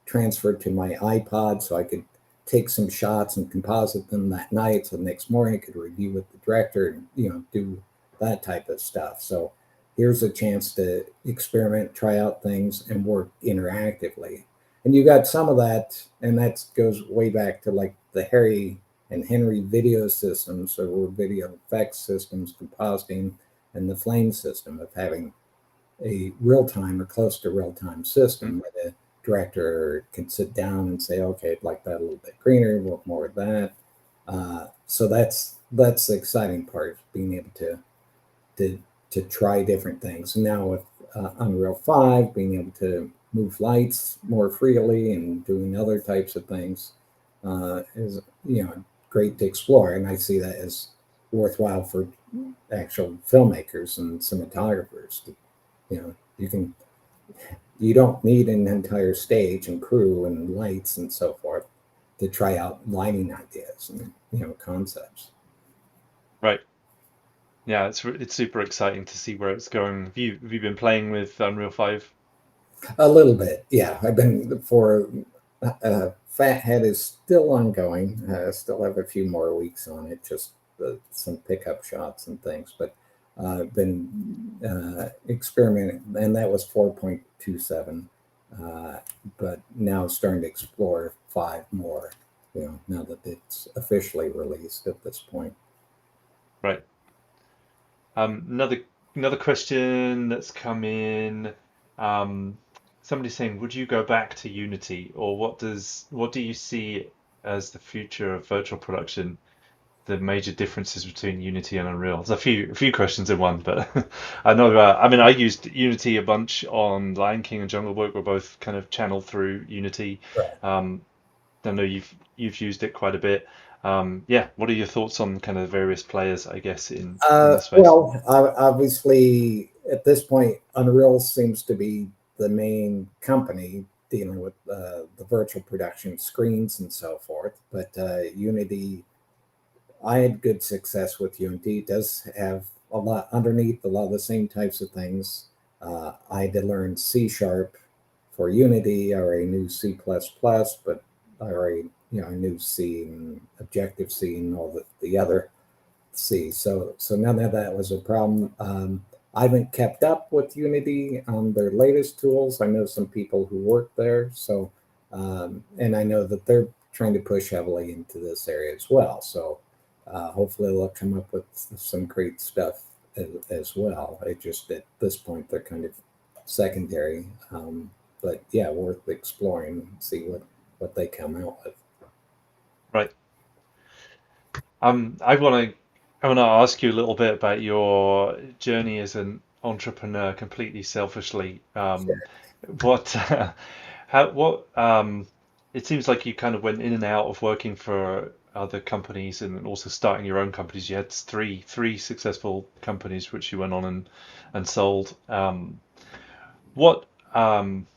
transferred to my iPod so I could take some shots and composite them that night. So the next morning I could review with the director and do that type of stuff. So here's a chance to experiment, try out things, and work interactively. And you got some of that, and that goes way back to like the Harry and Henry video systems, or video effects systems, compositing, and the flame system of having a real time or close to real time Mm. system where the director can sit down and say, okay, I'd like that a little bit greener, want more of that. So that's the exciting part, being able to to try different things. And now with Unreal 5, being able to move lights more freely and doing other types of things is great to explore. And I see that as worthwhile for actual filmmakers and cinematographers. You don't need an entire stage and crew and lights and so forth to try out lighting ideas and concepts. Right. Yeah, it's super exciting to see where it's going. Have you been playing with Unreal 5? A little bit, yeah. I've been for Fathead is still ongoing. Still have a few more weeks on it, just some pickup shots and things. But I've been experimenting, and that was 4.27. Uh, but now starting to explore 5 more. Now that it's officially released at this point. Right. Another question that's come in. Um, Somebody saying, would you go back to Unity, or what do you see as the future of virtual production? The major differences between Unity and Unreal. There's a few questions in one, but I know. I mean, I used Unity a bunch on Lion King and Jungle Book. We're both kind of channeled through Unity. Right. I know you've used it quite a bit. Yeah, what are your thoughts on kind of the various players, I guess, in the space? Well, obviously, at this point, Unreal seems to be the main company dealing with the virtual production screens and so forth. But Unity, I had good success with Unity. It does have a lot underneath, a lot of the same types of things. I had to learn C sharp for Unity. I already knew C++, but I already, I knew C and Objective C and all the other C. So none of that was a problem. I haven't kept up with Unity on their latest tools. I know some people who work there, and I know that they're trying to push heavily into this area as well. So hopefully they'll come up with some great stuff as well. It just at this point they're kind of secondary, but yeah, worth exploring and see what they come out with. Right. I want to ask you a little bit about your journey as an entrepreneur, completely selfishly. What, it seems like you kind of went in and out of working for other companies and also starting your own companies. You had three successful companies which you went on and sold. What um,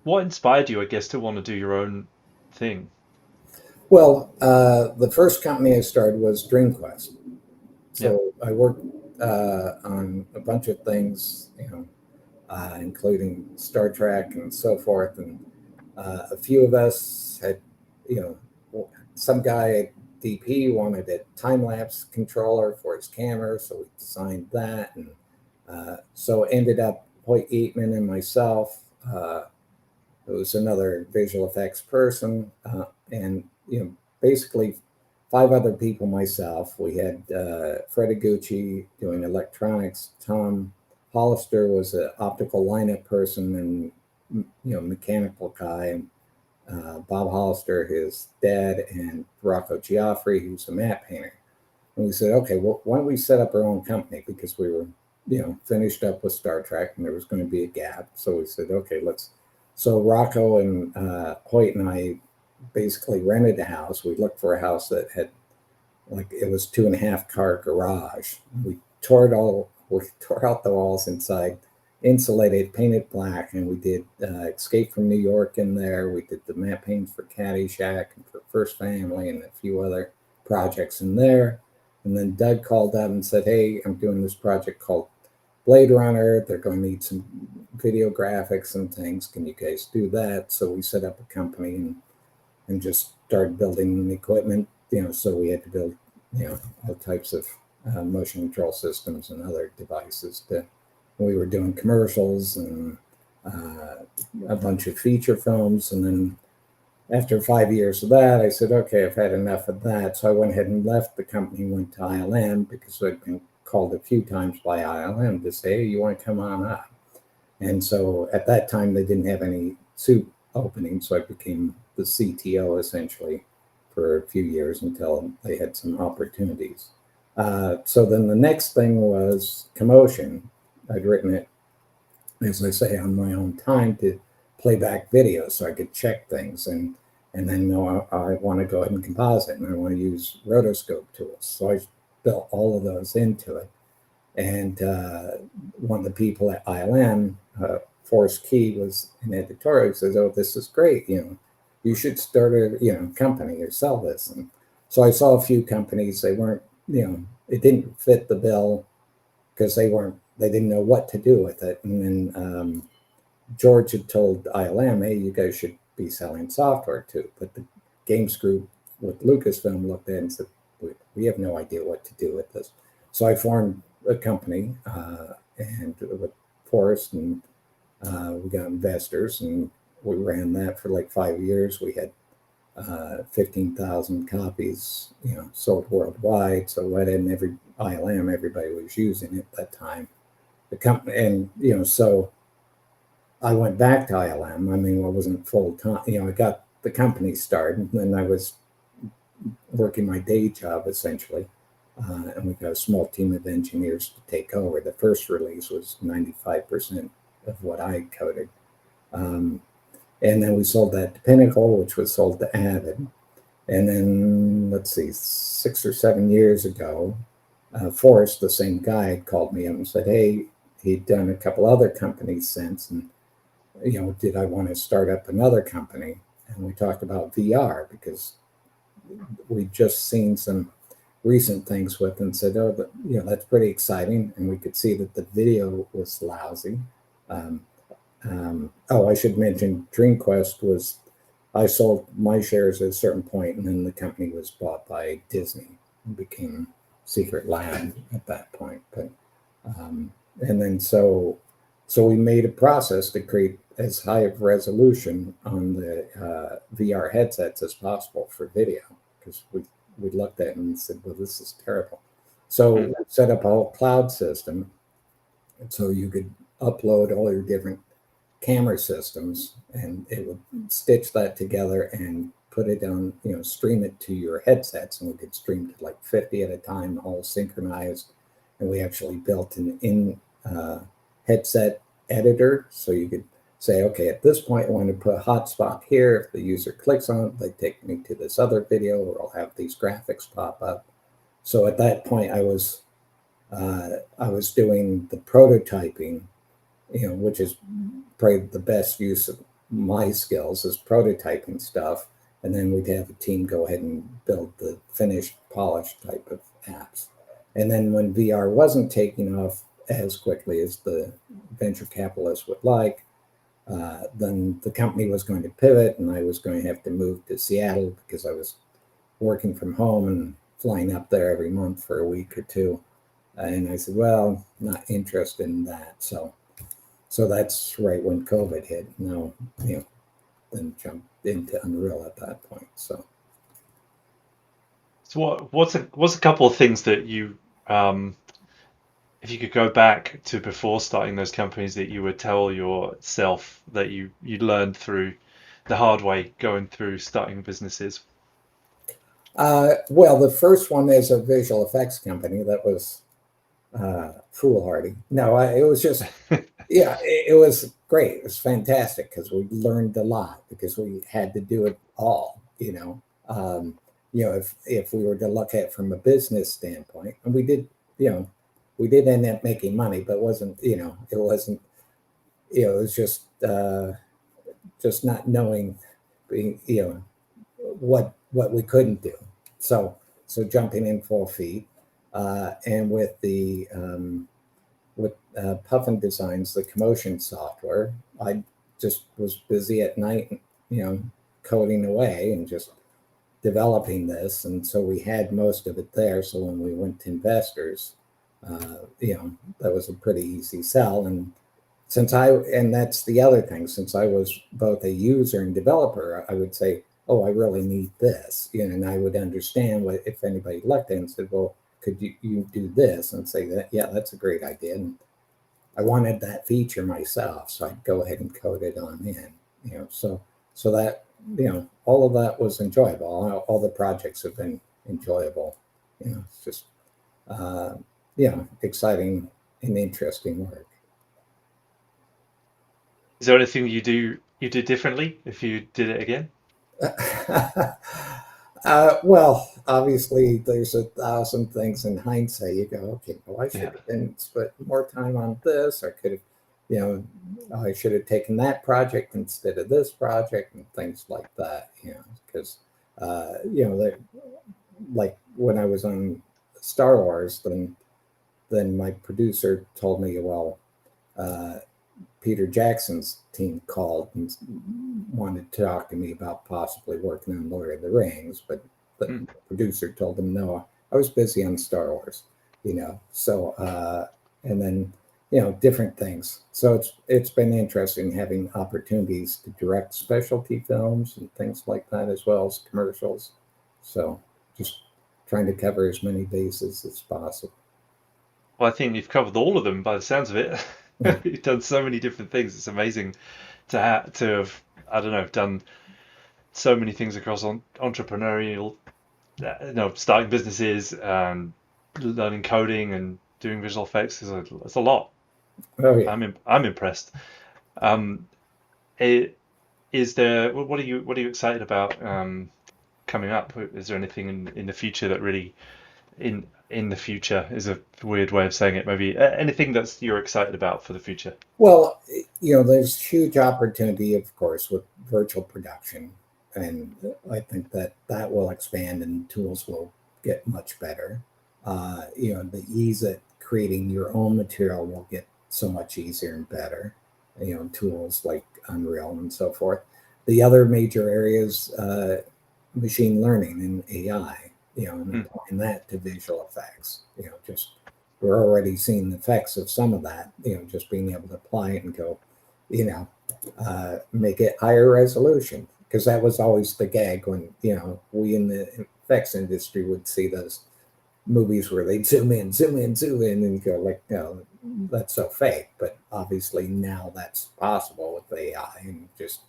what inspired you, I guess, to want to do your own thing? Well, the first company I started was DreamQuest. Yeah. So I worked on a bunch of things, including Star Trek and so forth. And a few of us had, you some guy at DP wanted a time lapse controller for his camera, so we designed that. And so it ended up Hoyt Eatman and myself. It was another visual effects person, and basically five other people. Myself, we had Fred Iguchi doing electronics. Tom Hollister was an optical lineup person and mechanical guy. And Bob Hollister, his dad, and Rocco Giaffri, who's a matte painter. And we said, okay, well, why don't we set up our own company, because we were finished up with Star Trek and there was going to be a gap. So we said, okay, let's. So Rocco and Hoyt and I basically rented a house. We looked for a house that had, like, it was 2.5 car garage. We tore it all. We tore out the walls inside, insulated, painted black, and we did Escape from New York in there. We did the matte paints for Caddyshack and for First Family and a few other projects in there. And then Doug called up and said, hey, I'm doing this project called Blade Runner. They're going to need some video graphics and things. Can you guys do that? So we set up a company and just started building equipment. So we had to build, all types of motion control systems and other devices. We were doing commercials and a bunch of feature films. And then after 5 years of that, I said, okay, I've had enough of that. So I went ahead and left the company, went to ILM, because I'd been called a few times by ILM to say, hey, you want to come on up? And so at that time, they didn't have any suit openings. So I became the CTO essentially for a few years until they had some opportunities. So then the next thing was Commotion. I'd written it, as I say, on my own time to play back videos so I could check things. And then I want to go ahead and composite, and I want to use rotoscope tools. So I built all of those into it. And one of the people at ILM, Forrest Key, was an editorial. He says, oh, this is great. You should start a company or sell this. And so I saw a few companies. They weren't, it didn't fit the bill because they didn't know what to do with it. And then George had told ILM, hey, you guys should be selling software too. But the games group with Lucasfilm looked at it and said, we have no idea what to do with this. So I formed a company and with Forrest, and we got investors, and we ran that for like 5 years. We had 15,000 copies, sold worldwide. So I didn't ILM, everybody was using it at that time. The company, and so I went back to ILM. I mean, I wasn't full time. I got the company started, and then I was working my day job essentially. And we got a small team of engineers to take over. The first release was 95% of what I coded. And then we sold that to Pinnacle, which was sold to Avid. And then, let's see, 6 or 7 years ago, Forrest, the same guy, had called me up and said, hey, he'd done a couple other companies since, and did I want to start up another company? And we talked about VR because we'd just seen some recent things with and said, oh, that's pretty exciting. And we could see that the video was lousy. Um, I should mention DreamQuest was, I sold my shares at a certain point, and then the company was bought by Disney and became Secret Lab at that point. But and then so we made a process to create as high of resolution on the VR headsets as possible for video because we looked at it and said, well, this is terrible. So Mm. we set up a whole cloud system, so you could upload all your different camera systems, and it would stitch that together and put it on, stream it to your headsets, and we could stream to like 50 at a time, all synchronized. And we actually built an in headset editor, so you could say, okay, at this point, I want to put a hotspot here. If the user clicks on it, they take me to this other video where I'll have these graphics pop up. So at that point, I was doing the prototyping, which is probably the best use of my skills is prototyping stuff. And then we'd have a team go ahead and build the finished, polished type of apps. And then when VR wasn't taking off as quickly as the venture capitalists would like, then the company was going to pivot, and I was going to have to move to Seattle because I was working from home and flying up there every month for a week or two. And I said, well, not interested in that. So that's right when COVID hit. Now, then jumped into Unreal at that point. So What's a couple of things that you if you could go back to before starting those companies that you would tell yourself that you learned through the hard way going through starting businesses? well, the first one is a visual effects company that was foolhardy. No, it was just, yeah, it was great. It was fantastic because we learned a lot because we had to do it all. If we were to look at it from a business standpoint, and we did end up making money, but it wasn't, it was just not knowing, what we couldn't do. So jumping in full feet, and with Puffin Designs, the Commotion software, I just was busy at night, coding away and just developing this. And so we had most of it there. So when we went to investors, that was a pretty easy sell. And that's the other thing, since I was both a user and developer, I would say, oh, I really need this, and I would understand what, if anybody looked at it and said, well, could you do this, and say that, yeah, that's a great idea. And I wanted that feature myself, so I'd go ahead and code it on in, so that, all of that was enjoyable. All the projects have been enjoyable. It's just, uh, exciting and interesting work. Is there anything you did differently if you did it again? Well, obviously, there's 1,000 things in hindsight. You go, okay, well, I should Yeah. have been spent more time on this. I could have, you know, I should have taken that project instead of this project, and things like that. Because like when I was on Star Wars, then my producer told me, well, uh, Peter Jackson's team called and wanted to talk to me about possibly working on Lord of the Rings, but the Mm. producer told him no. I was busy on Star Wars, So and then different things. So it's been interesting having opportunities to direct specialty films and things like that, as well as commercials. So just trying to cover as many bases as possible. Well, I think you've covered all of them by the sounds of it. You've done so many different things. It's amazing to have, I don't know, done so many things across entrepreneurial, starting businesses and learning coding and doing visual effects. It's a lot. Oh yeah. I'm impressed. Um, is there what are you excited about? coming up? Is there anything in the future that really in the future is a weird way of saying it? Maybe anything that's you're excited about for the future? Well, there's huge opportunity, of course, with virtual production, and I think that that will expand and tools will get much better. The ease at creating your own material will get so much easier and better. Tools like Unreal and so forth. The other major areas, machine learning and AI. And Mm, applying that to visual effects. Just we're already seeing the effects of some of that, just being able to apply it and go, make it higher resolution. Because that was always the gag when, we in the effects industry would see those movies where they'd zoom in, zoom in, zoom in, and go like, no, that's so fake. But obviously now that's possible with AI, and just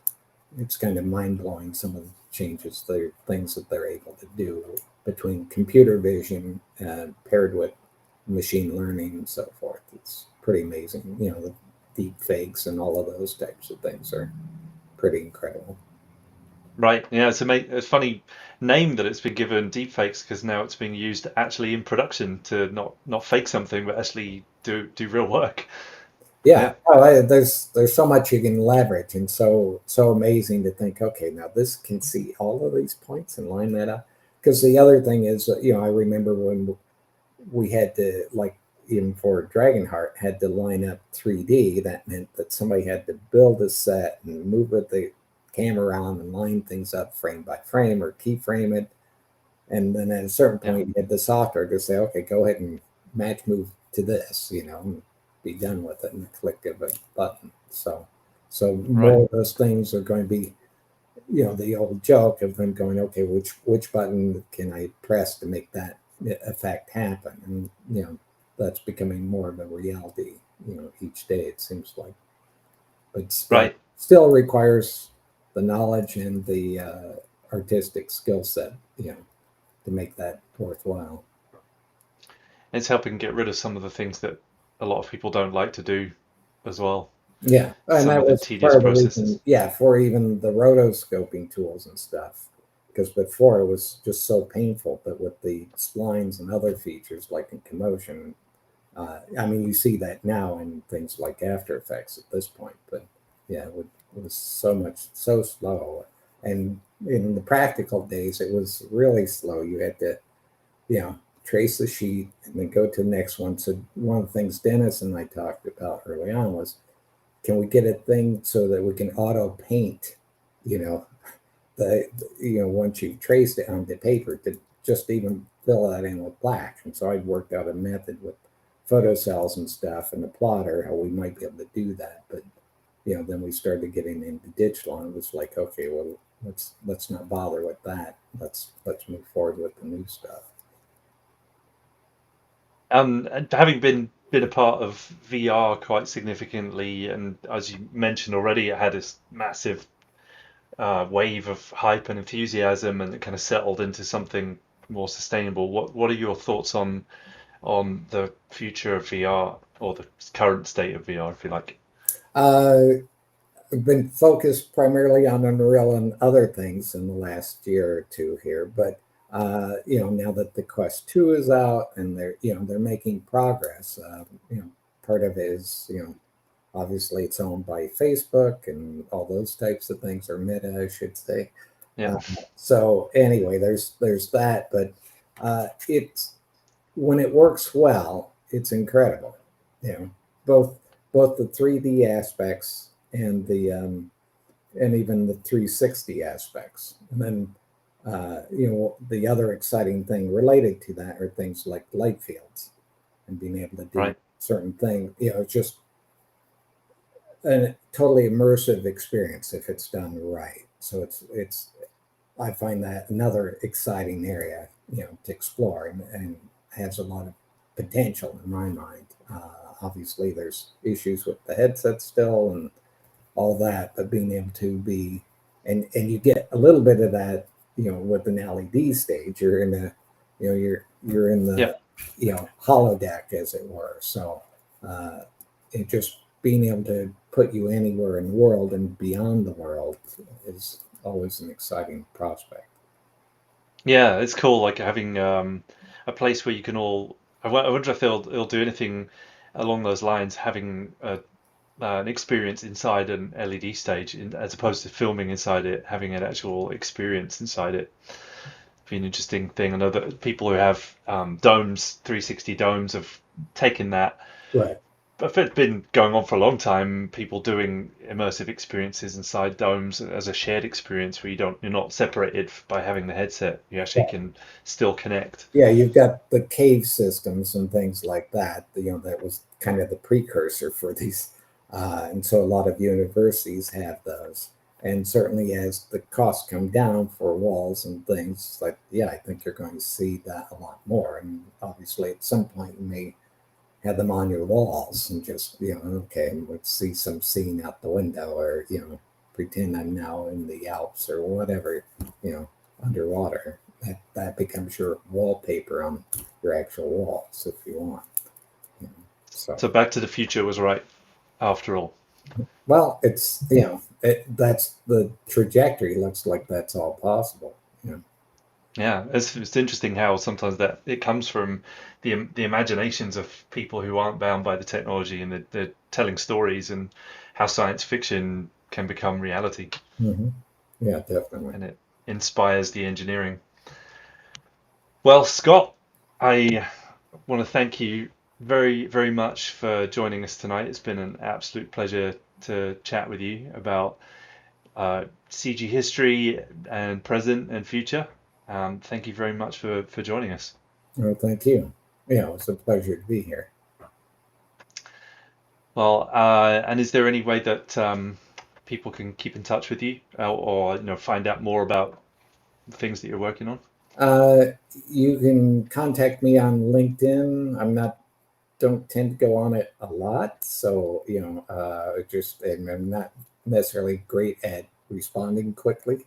it's kind of mind blowing some of the changes, the things that they're able to do between computer vision paired with machine learning and so forth. It's pretty amazing. The deep fakes and all of those types of things are pretty incredible. right. Yeah, it's a funny name that it's been given, deepfakes, because now it's being used actually in production to not fake something, but actually do real work. Yeah, Yeah. there's so much you can leverage, and so amazing to think. Okay, now this can see all of these points and line that up. Because the other thing is, I remember when we had to, like, even for Dragonheart, had to line up 3D. That meant that somebody had to build a set and move it, the camera around and line things up frame by frame or keyframe it. And then at a certain Yeah. point, you had the software to say, okay, go ahead and match move to this, and be done with it and click of a button. So Right. more of those things are going to be, the old joke of them going, okay, which button can I press to make that effect happen? And that's becoming more of a reality. Each day it seems like, but still, Right. still requires the knowledge and the artistic skill set, to make that worthwhile. It's helping get rid of some of the things that a lot of people don't like to do as well. Yeah, and Some that of the was tedious part of the reason. processes. Yeah, for even the rotoscoping tools and stuff, because before it was just so painful. But with the splines and other features like in Commotion, I mean, you see that now in things like After Effects at this point. But yeah, it was so slow, and in the practical days, it was really slow. You had to, trace the sheet and then go to the next one. So one of the things Dennis and I talked about early on was, can we get a thing so that we can auto paint, you know, once you've traced it onto paper, to just even fill that in with black. And so I worked out a method with photocells and stuff and the plotter, how we might be able to do that. But then we started getting into digital, and it was like, okay, well, let's not bother with that. Let's move forward with the new stuff. And having been a part of VR quite significantly, and as you mentioned already, it had this massive wave of hype and enthusiasm, and it kind of settled into something more sustainable. What are your thoughts on the future of VR, or the current state of VR, if you like? Uh, I've been focused primarily on Unreal and other things in the last year or two here, but now that the Quest 2 is out and they're making progress. Part of it is, obviously it's owned by Facebook and all those types of things, or Meta, I should say. Yeah. Uh, so anyway, there's that, but it's when it works well, it's incredible. You know, both both the 3D aspects and even the 360 aspects. And then, the other exciting thing related to that are things like light fields and being able to do Right. certain things. It's just a totally immersive experience if it's done right. So it's I find that another exciting area, to explore, and has a lot of potential in my mind. Obviously, there's issues with the headset still and all that, but being able to be, and you get a little bit of that, with an LED stage. You're in the, you're in Yeah. the, holodeck, as it were. So, it just being able to put you anywhere in the world and beyond the world is always an exciting prospect. Yeah, it's cool, like having a place where you can all. I wonder if they'll do anything along those lines, having an experience inside an LED stage, as opposed to filming inside it, having an actual experience inside it. Be an interesting thing. I know that people who have domes, 360 domes, have taken that. Right. But it's been going on for a long time. People doing immersive experiences inside domes as a shared experience where you're not separated by having the headset. You actually can still connect. Yeah, you've got the cave systems and things like that. That was kind of the precursor for these, and so a lot of universities have those. And certainly, as the costs come down for walls and things, like yeah, I think you're going to see that a lot more. And obviously, at some point, you may have them on your walls and just okay, let's see some scene out the window, or pretend I'm now in the Alps or whatever, you know, underwater. That becomes your wallpaper on your actual walls if you want. You know. So So Back to the Future was right after all. well, it's that's the trajectory. Looks like that's all possible. Yeah, it's interesting how sometimes that it comes from the imaginations of people who aren't bound by the technology, and they're telling stories, and how science fiction can become reality, Hmm. Yeah, definitely. and it inspires the engineering. Well, Scott, I want to thank you very, very much for joining us tonight. It's been an absolute pleasure to chat with you about CG history and present and future. Thank you very much for joining us. Well, thank you. Yeah, it's a pleasure to be here. Well, and is there any way that people can keep in touch with you, or find out more about the things that you're working on? Uh, you can contact me on LinkedIn. Don't tend to go on it a lot, so just and I'm not necessarily great at responding quickly.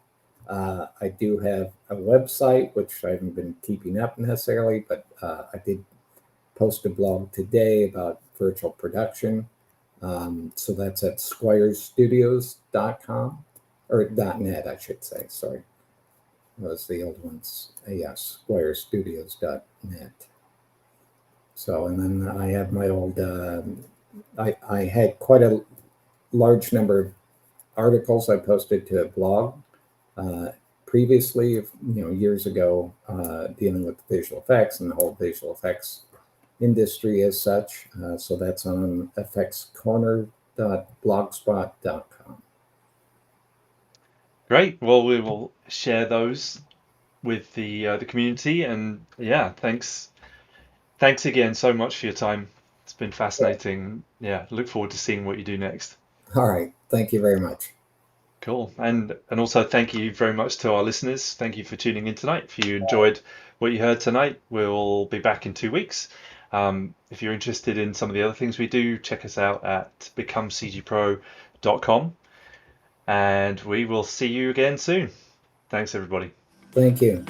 I do have a website which I haven't been keeping up necessarily, but I did post a blog today about virtual production. So that's at squiresstudios.com or .net, I should say. Sorry, was the old ones. Yes, squiresstudios.net. So, and then I have my old, I had quite a large number of articles I posted to a blog uh, previously, years ago, dealing with visual effects and the whole visual effects industry as such. So that's on fxcorner.blogspot.com. Great. Well, we will share those with the community, and yeah, thanks again so much for your time. It's been fascinating. Yeah, look forward to seeing what you do next. All right. Thank you very much. Cool. And also thank you very much to our listeners. Thank you for tuning in tonight. If you enjoyed what you heard tonight, we'll be back in 2 weeks. If you're interested in some of the other things we do, check us out at becomecgpro.com, and we will see you again soon. Thanks, everybody. Thank you.